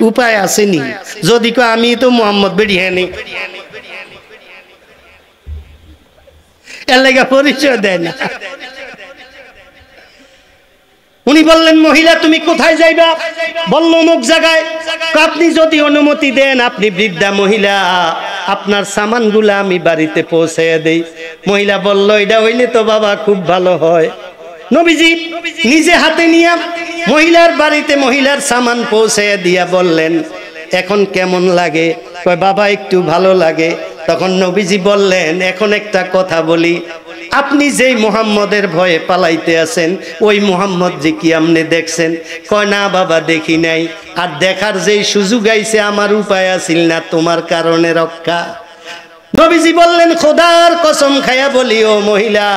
উপায় আসেনি, যদি কো আমি তো মোহাম্মদ বেড়ি হ্যাঁ নেই, এর লাইগা পরিচয় দেয় না। উনি বললেন মহিলা তুমি কোথায় যাইবা? বলল অমুক জায়গায়। আপনি যদি অনুমতি দেন আপনি বৃদ্ধা মহিলা, আপনার সামানগুলা আমি বাড়িতে পৌঁছে দেই। মহিলা বলল এটা হইলে তো বাবা খুব ভালো হয়। নবীজি নিজে হাতে নিয়ে মহিলার বাড়িতে মহিলার সামান পৌঁছে দিয়া বললেন এখন কেমন লাগে? কয় বাবা একটু ভালো লাগে। তখন নবীজি বললেন এখন একটা কথা বলি, আপনি যেই মুহাম্মদের ভয়ে পালাইতে আছেন ওই মুহাম্মদ যে কি আপনি দেখছেন? কয় না বাবা দেখি নাই। আর দেখার যেই সুযোগ আইছে আমার উপায় আছিল না তোমার কারণে রক্ষা। নবীজি বললেন খোদার কসম খায়া বলি ও মহিলা,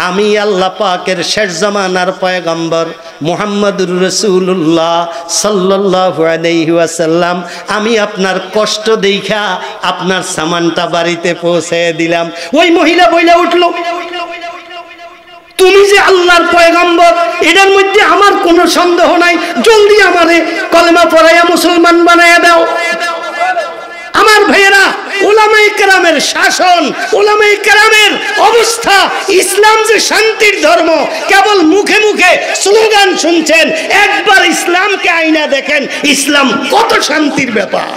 আমি আল্লাহ পাকের শেষ জামানার পয়গম্বর মুহাম্মদুর রাসূলুল্লাহ সাল্লাল্লাহু আলাইহি ওয়াসাল্লাম, আমি আপনার কষ্ট দেইখা আপনার সামানটা বাড়িতে পৌঁছে দিলাম। ওই মহিলা বইলা উঠলো তুমি যে আল্লাহর পয়গম্বর এটার মধ্যে আমার কোনো সন্দেহ নাই, জলদি আমারে কলেমা পড়াইয়া মুসলমান বানায়া দাও। আমার ভাইয়েরা, উলামায়ে কেরামের শাসন, উলামায়ে কেরামের অবস্থা, ইসলাম যে শান্তির ধর্ম, কেবল মুখে মুখে স্লোগান শুনছেন, একবার ইসলামকে আইনা দেখেন ইসলাম কত শান্তির ব্যাপার।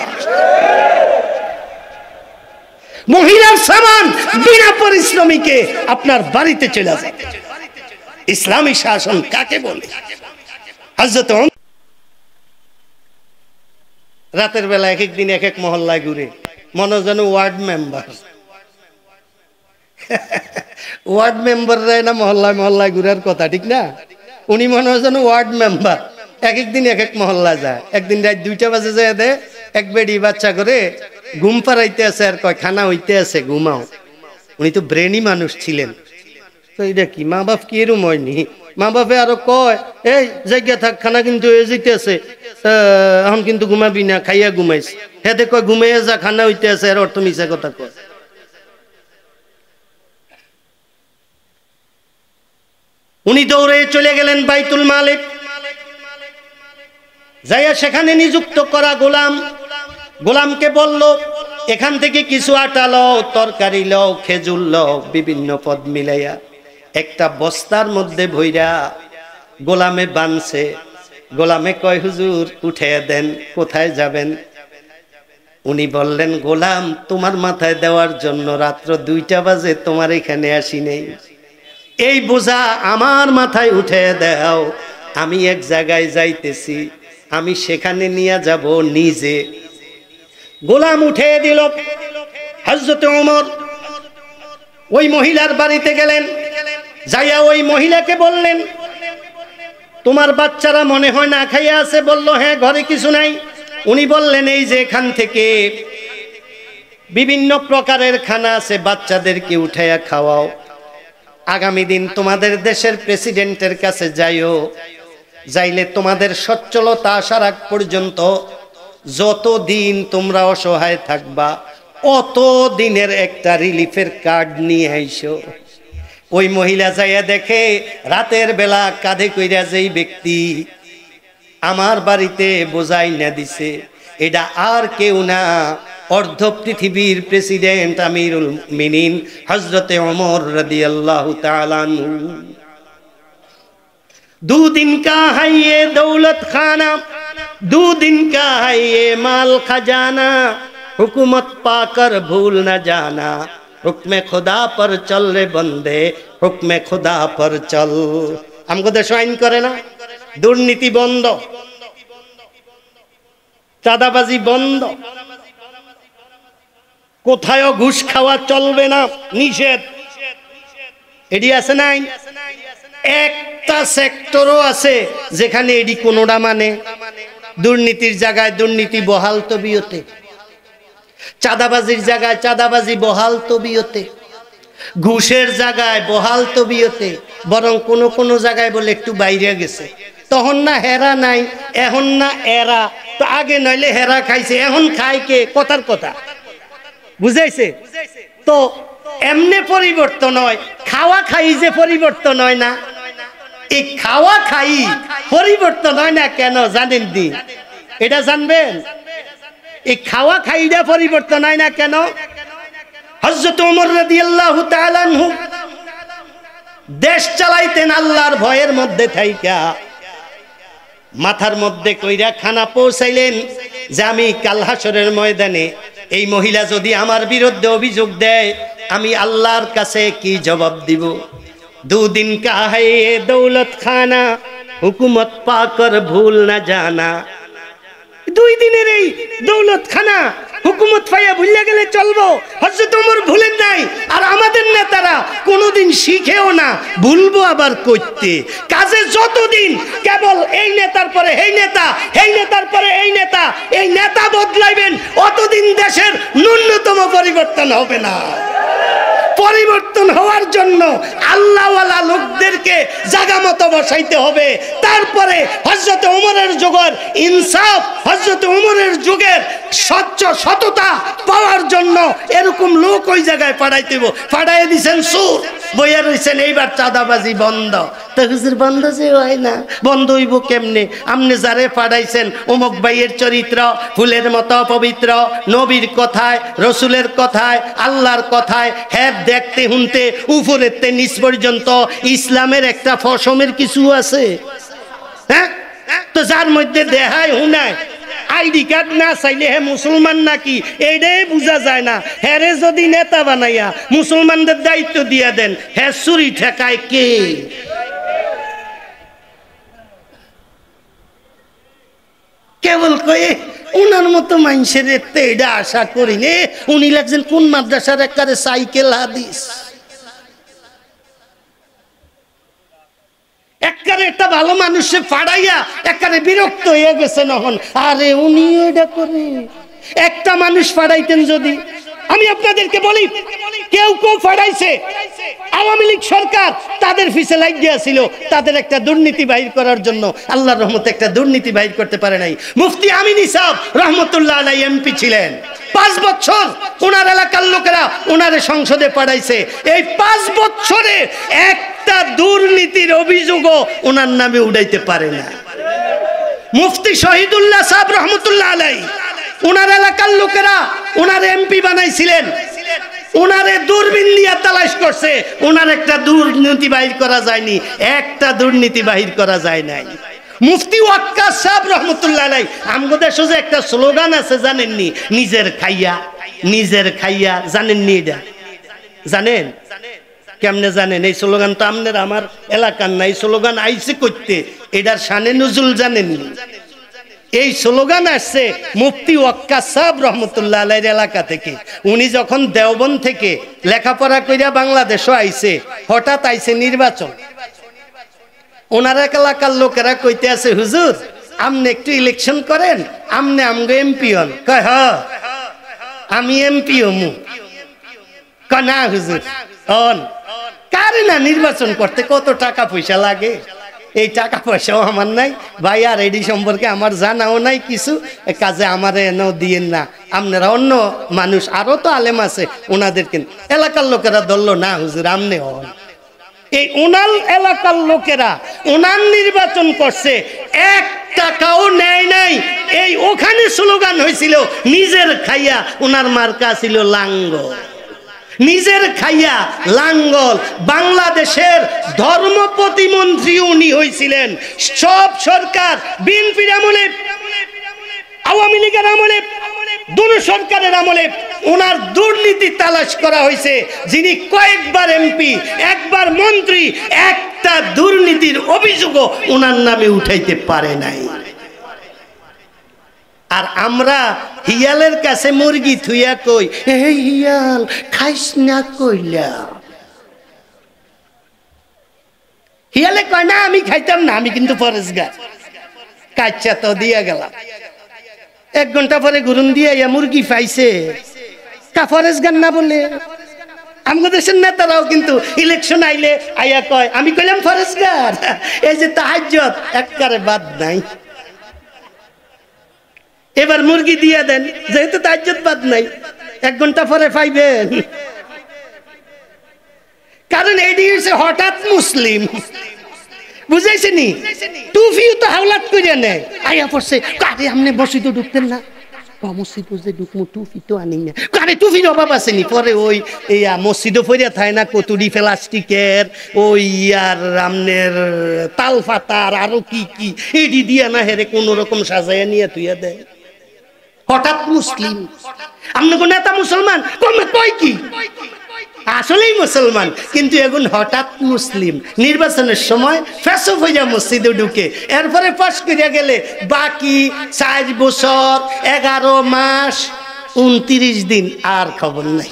মহিলার সামান বিনা পরিশ্রমিকে আপনার বাড়িতে চলে যায়। ইসলামী শাসন কাকে বলে? হযরত রাতের বেলা এক এক দিন এক এক মহল্লায় ঘুরে, মনে যেন ওয়ার্ড মেম্বার। ওয়ার্ড মেম্বাররা না মহল্লায় মহল্লায় ঘুরার কথা, ঠিক না? উনি মনে হয় যেন ওয়ার্ড মেম্বার, এক এক দিন এক এক মহল্লায় যায়। একদিন রাত 2টা বাজে যায় দে, এক বেডি বাচ্চা করে ঘুম পাড়াইতে আছে আর কয় খানা হইতে আছে ঘুমাও। উনি তো ব্রেনি মানুষ ছিলেন, তো এটা কি মা বাপ কি এরম হয়নি? মা বাপে আরো কয় এই জায়গা থাক, খানা কিন্তু হয়ে যেতে আছে, এখন কিন্তু ঘুমাবি না, খাইয়া ঘুমাইস। হেতে কয় ঘুমাইয়া যা, খানা হইতে আছে, আর অর্থ মিশা কথা কয়। উনি দৌড়ে চলে গেলেন বাইতুল মালিক, যাইয়া সেখানে নিযুক্ত করা গোলামকে বলল এখান থেকে কিছু আটা লও, তরকারি লও, খেজুর লও, বিভিন্ন পদ মিলাইয়া একটা বস্তার মধ্যে ভইরা গোলামে বানছে। গোলামে কয় হুজুর উঠে দেন, কোথায় যাবেন? উনি বললেন গোলাম তোমার মাথায় দেওয়ার জন্য রাত্র 2টা বাজে তোমার এখানে আসি নেই, এই বোঝা আমার মাথায় উঠে দাও, আমি এক জায়গায় যাইতেছি, আমি সেখানে নিয়ে যাব নিজে। গোলাম উঠে দিল। হযরত ওমর ওই মহিলার বাড়িতে গেলেন, যাইয়া ওই মহিলাকে বললেন তোমার বাচ্চারা মনে হয় না খাইয়া আছে? বলল হ্যাঁ, ঘরে কিছু নাই। উনি বললেন এই যে এখান থেকে বিভিন্ন প্রকারের খানা আছে, বাচ্চাদেরকে উঠাইয়া খাওয়াও। আগামী দিন তোমাদের দেশের প্রেসিডেন্টের কাছে যাইও, যাইলে তোমাদের সচ্ছলতা আসার আগ পর্যন্ত যতদিন তোমরা অসহায় থাকবা অত দিনের একটা রিলিফের কার্ড নিয়ে আইসো। ওই মহিলা যাইয়া দেখে রাতের বেলা কাঁধে কইরা যেই ব্যক্তি আমার বাড়িতে বোঝাই না দিছে, এটা আর কেউ না, অর্ধ পৃথিবীর প্রেসিডেন্ট আমিরুল মুমিনিন হযরতে ওমর রাদিয়াল্লাহু তাআলা আনহু। 2 दिन का है ये दौलत खाना, 2 दिन का है ये माल खजाना, हुकूमत पाकर भूल न जाना, हुक्मे खुदा पर चल रे बंदे, हुक्मे खुदा पर चल। हमको देश आईन करे ना, दुर्नीति बंद, চাঁদাবাজি বন্ধ, কোথায়ও ঘুষ খাওয়া চলবে না, নিষেধ। এডি আছে নাই? একটা সেক্টরও আছে যেখানে এডি কোনোটা মানে দুর্নীতির জায়গায় দুর্নীতি বহাল তবিয়তে, চাঁদাবাজির জায়গায় চাঁদাবাজি বহাল তবিয়তে, ঘুষের জায়গায় বহাল তবিয়তে, বরং কোন কোন জায়গায় বলে একটু বাইরে গেছে। তখন না হেরা নাই, এখন না এরা, তো আগে নইলে হেরা খাইছে, এখন খায় কে? কথার কথা বুঝাইছে তো। এমনে পরিবর্তন হয়, খাওয়া খাই যে পরিবর্তন হয় না, এই খাওয়া খাই পরিবর্তন হয় না কেন জানেন দি? এটা জানবেন, এই খাওয়া খাইটা পরিবর্তন হয় না কেন? হযরত ওমর রাদিয়াল্লাহু তাআলা আনহু দেশ চালাইতেন আল্লাহর ভয়ের মধ্যে থাইকা, মাথার মধ্যে কইরা খানা পৌঁছাইলেন যে আমি কাল হাসরের ময়দানে এই মহিলা যদি আমার বিরুদ্ধে অভিযোগ দেয় আমি আল্লাহর কাছে কি জবাব দিব? দুদিন কা है दौलत खाना हुकूमत पाकर भूल न जाना। 2 দিনের এই দৌলত খানা হুকুমত পাইয়া ভুলে গেলে চলবো? হযরত ওমর ভুলেন নাই, আর আমাদের নেতারা কোনোদিন শিখেও না, ভুলবো আবার করতে। কাজে যতদিন কেবল এই নেতার পরে এই নেতা, এই নেতার পরে এই নেতা, এই নেতা বদলাইবেন, অতদিন দেশের ন্যূনতম পরিবর্তন হবে না। পরিবর্তন হওয়ার জন্য আল্লাহওয়ালা লোকদেরকে জায়গা মতো বসাইতে হবে। তারপরে হযরত ওমরের যুগের ইনসাফ, হযরত ওমরের যুগের সততা পাওয়ার জন্য এরকম লোক ওই জায়গায় পাঠাইতে হবে। পাঠাইয়ে দিয়েছেন সুর, বইয়া রয়েছেন এইবার চাঁদাবাজি বন্ধ। তো হুজুর বন্ধ যে হয় না, বন্ধ হইব কেমনে? আপনি যারে পাঠাইছেন অমুক ভাইয়ের চরিত্র ফুলের মতো পবিত্র, নবীর কথায়, রসুলের কথায়, আল্লাহর কথায়, হ্যাঁ দেখতে শুনতে উপরেতে নিচ পর্যন্ত ইসলামের একটা ফসমের কিছু আছে। হ্যাঁ, তো যার মধ্যে দেহায় হুনায় আইডি কার্ড না চাইলে হে মুসলমান নাকি এইটাই বোঝা যায় না। হ্যারে যদি নেতা বানাইয়া মুসলমানদের দায়িত্ব দিয়ে দেন, হ্যাঁ চুরি ঠেকায় কে? কেবল কয়ে উনার মতো মানুষের এটা আশা করি নে। উনি লাগছেন কোন মাদ্রাসার একবারে সাইকেল হাদিস, একবারে একটা ভালো মানুষে ফাড়াইয়া একবারে বিরক্ত হয়ে গেছে নহন। আরে উনি এটা করে একটা মানুষ ফাড়াইতেন যদি। আমি আপনাদেরকে বলি, কেউ কেউ ফাড়াইছে, আওয়ামী লীগ সরকার তাদের পিছে লাগ গিয়েছিল তাদের একটা দুর্নীতি বাহির করার জন্য। আল্লাহর রহমতে একটা দুর্নীতি বাহির করতে পারে নাই। মুফতি আমিন ইসাব রহমতুল্লাহ আলাইহি এমপি ছিলেন, 5 বছর ওনার এলাকার লোকেরা ওনারে সংসদে পাঠাইছে। এই 5 বছরে একটা দুর্নীতির অভিযোগও ওনার নামে উঠাইতে পারে না। মুফতি শহীদুল্লাহ সাহেব রহমতুল্লাহ আলাইহি ওনার এলাকার লোকেরা ওনার এমপি বানাইছিলেন, ওনারে দূরবীন দিয়া তালাশ করছে, ওনার একটা দুর্নীতি বাহির করা যায়নি, একটা দুর্নীতি বাহির করা যায় নাই। মুফতি ওয়াক্কাস সাহেব রহমতুল্লাহ আলাইহি আমগো দেশে যে একটা স্লোগান আছে জানেননি? নিজের খাইয়া নিজের খাইয়া। জানেননি এটা? জানেন কেমনে জানেন? এই স্লোগান তো আপনার আমার এলাকার না, এই স্লোগান আইছে করতে, এটার শানে নজরুল জানেননি? এই স্লোগান আসছে মুফতি ওয়াক্কাস সাহেব রহমতুল্লাহ আলাইহির এলাকা থেকে। উনি যখন দেওবন্দ থেকে লেখাপড়া কইরা বাংলাদেশও আইছে, হঠাৎ আইছে নির্বাচন। ওনার এলাকার লোকেরা কইতে আছে, হুজুর আপনি একটু ইলেকশন করেন, আপনি আমগো এমপি হন। কয় হ আমি এমপি হমু। কয় না হুজুর হন। কারে না নির্বাচন করতে কত টাকা পয়সা লাগে? এই টাকা পয়সাও আমার নাই ভাই, আর এডি সম্পর্কে আমার জানাও নাই কিছু, কাজে আমারে এনেও দিয়েন না। আপনারা অন্য মানুষ আরো তো আলেম আছে ওনাদেরকে। এলাকার লোকেরা ধরলো না হুজুর আমনে হন। এই ওনার এলাকার লোকেরা ওনার নির্বাচন করছে, 1 টাকাও নেয় নাই। এই ওখানে স্লোগান হয়েছিল নিজের খাইয়া, ওনার মার্কা ছিল লাঙ্গল। নিজের খাইয়া লাঙ্গল। বাংলাদেশের ধর্ম প্রতিমন্ত্রী উনি হয়েছিলেন। সব সরকার, বিএনপির আমলে, আওয়ামী লীগের আমলে, দুনো সরকারের আমলে ওনার দুর্নীতি তালাশ করা হয়েছে। যিনি কয়েকবার এমপি, একবার মন্ত্রী, একটা দুর্নীতির অভিযোগও ওনার নামে উঠাইতে পারে নাই। আর আমরা হিয়ালের কাছে মুরগি থুইয়া কই, এই হিয়াল খাইস না কইলা। হিয়ালে কয় না আমি খাইতাম না, আমি কিন্তু পরেশগার। কাচ্চা তো দিয়া গেলাম। 1 ঘন্টা পরে গুরুন দিয়ে মুরগি পাইছে, কা পরেশগার না বলে। আমাদের দেশের নেতারাও কিন্তু ইলেকশন আইলে আইয়া কয় আমি কইলাম পরেশগার। এই যে তাহাজ্জুদ একবারে বাদ নাই, এবার মুরগি দিয়ে দেন, যেহেতু তাহাজ্জুদ বাদ নাই 1 ঘন্টা পরে পাইবেন। কারণ এটি হচ্ছে হঠাৎ মুসলিম, বুঝাইছেনি? টুফিও তো হাওলাত করে নেয়, আইয়া পড়ছে কারে আমনে মসজিদে ঢুকতেন না, মসজিদে ঢুকমু টুফি তো আনি না, কারে টুফির অভাব আসেনি। পরে ওই মসজিদও ফইরা থাকে না কতুরি প্লাস্টিকের, ওই আর আমনের তাল পাতার আরো কি কি এডি দিয়া না হেরে কোন রকম সাজাইয়া নিয়ে তুইয়া দেয়। হঠাৎ মুসলিম, আমনে কোন নেতা মুসলমান কমে কয় কি আসলেই মুসলমান, কিন্তু এখন হঠাৎ মুসলিম। নির্বাচনের সময় ফেসব হইয়া মসজিদে ঢুকে, এরপরে পাশ করিয়া গেলে বাকি 4 বছর 11 মাস 29 দিন আর খবর নাই।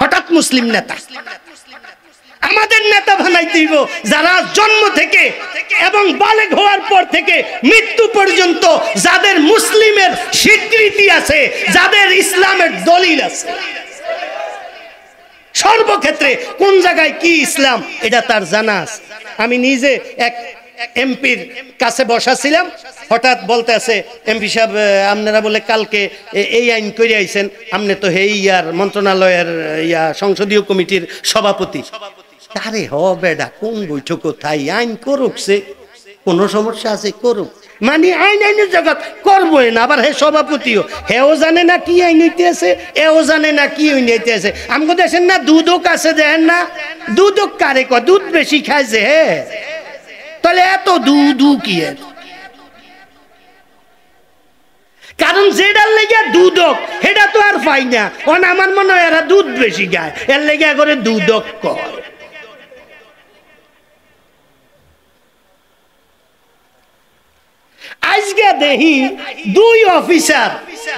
হঠাৎ মুসলিম নেতা। আমাদের নেতা বানাইতে হইব যারা জন্ম থেকে এবং বালেগ হওয়ার পর থেকে মৃত্যু পর্যন্ত যাদের মুসলিমের স্বীকৃতি আছে, যাদের ইসলামের দলিল আছে, সর্বক্ষেত্রে কোন জায়গায় কি ইসলাম এটা তার জানা আছে। আমি নিজে এক এমপির কাছে বসা ছিলাম, হঠাৎ বলতে আছে এমপি সাহেব আপনারা বলে কালকে এই আইন করে আইছেন, আপনি তো হেই ইয়ার মন্ত্রণালয়ের সংসদীয় কমিটির সভাপতি। আরে হ বেডা, কোন বৈঠক কোথায় আইন করুক, সে কোন সমস্যা আছে করুক, মানে আইন আইনের জগৎ করবোই না। আবার হে সভাপতিও হেও জানে না কি আইন হইতে আছে, এও জানে না কি আইন হইতে আছে। আমাকে দেখেন না দুধক আছে, দেখেন না দুধক কারে কয়, দুধ বেশি খাইছে হে, তাহলে এত দুধু কি এর? কারণ যেটার লেগে দুধক সেটা তো আর পাই না। আমার মনে হয় এরা দুধ বেশি গায়, এর লেগে করে দুধক কয়। আজকে দেখি 2 অফিসার,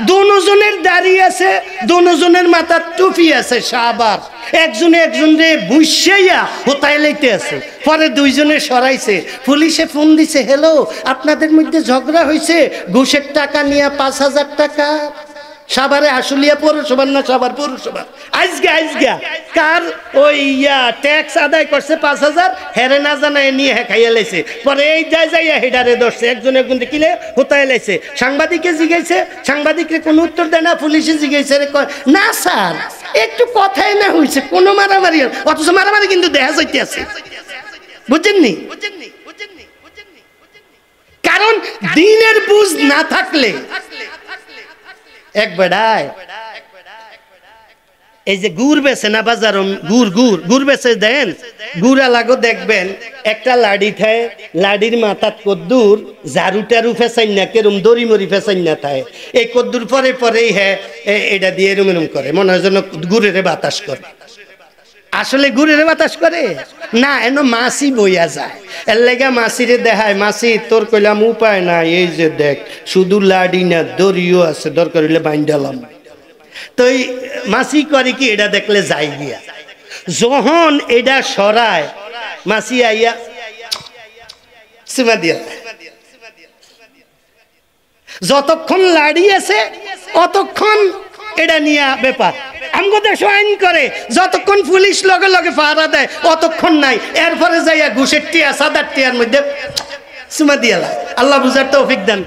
দুজনের দাড়ি আছে, দুজনের মাথার টুপি আছে, সাবার একজনে একজনে বুঝাইয়া হোতায় লইতে আছে। পরে 2 জনে সরাইছে, পুলিশে ফোন দিছে, হ্যালো আপনাদের মধ্যে ঝগড়া হয়েছে, ঘুষের টাকা নিয়ে 5000 টাকা। সাভারে আশুলিয়া পৌরসভা না সাভার পৌরসভা, আজকে কার ওই ট্যাক্স আদায় করছে 5000, হেরে না জানায় নিয়ে খাইয়া লাইছে। পরে এই যাইয়া হেডারে ধরছে, একজন কিলে হোতায় লাইছে। সাংবাদিকে জিগাইছে, সাংবাদিকরে কোনো উত্তর দেয় না। পুলিশে জিগাইছে, না স্যার একটু কথাই না হয়েছে, কোনো মারামারি, অথচ মারামারি কিন্তু দেখা যাইতে আছে, বুঝছেননি? কারণ দিনের বুঝ না থাকলে এক বেড়ায় এই যে গুড় বেছে না বাজার, গুড় বেছে দেন, গুড়া লাগো দেখবেন একটা লাড়ি থায়, লাড়ির মাথাত কদ্দুর ঝাড়ুটারু ফেসাই না, কেরম দড়ি মরি ফেসাই না থায়, এই কদ্দুর পরে পরেই হ্যাঁ এটা দিয়ে এরম এরম করে, মনে হয় যেন গুড়ের বাতাস করে। আসলে গুড়ের বাতাস করে না, এন মাছি বইয়া যায়, এর লেগা মাছিরে দেখায়, মাছি তোর কইলাম উপায় না, এই যে দেখ শুধু লাড়ি না দড়িও আছে, দরকার হইলে বাইন্ডালাম। তো এই মাছি করে কি, এটা দেখলে যাই গিয়া, যখন এটা সরায় মাছি আইয়া সীমা দিয়া, যতক্ষণ লাড়ি আছে অতক্ষণ এটা নিয়ে ব্যাপার। আমগো দেশ আইন করে যতক্ষণ পুলিশ লগে লগে পাহারা দেয় অতক্ষণ নাই, এরপরে যাইয়া ঘুষের টিয়া সাদার টিয়ার মধ্যে সীমা দিয়া। আল্লাহ বুঝার তৌফিক দেন।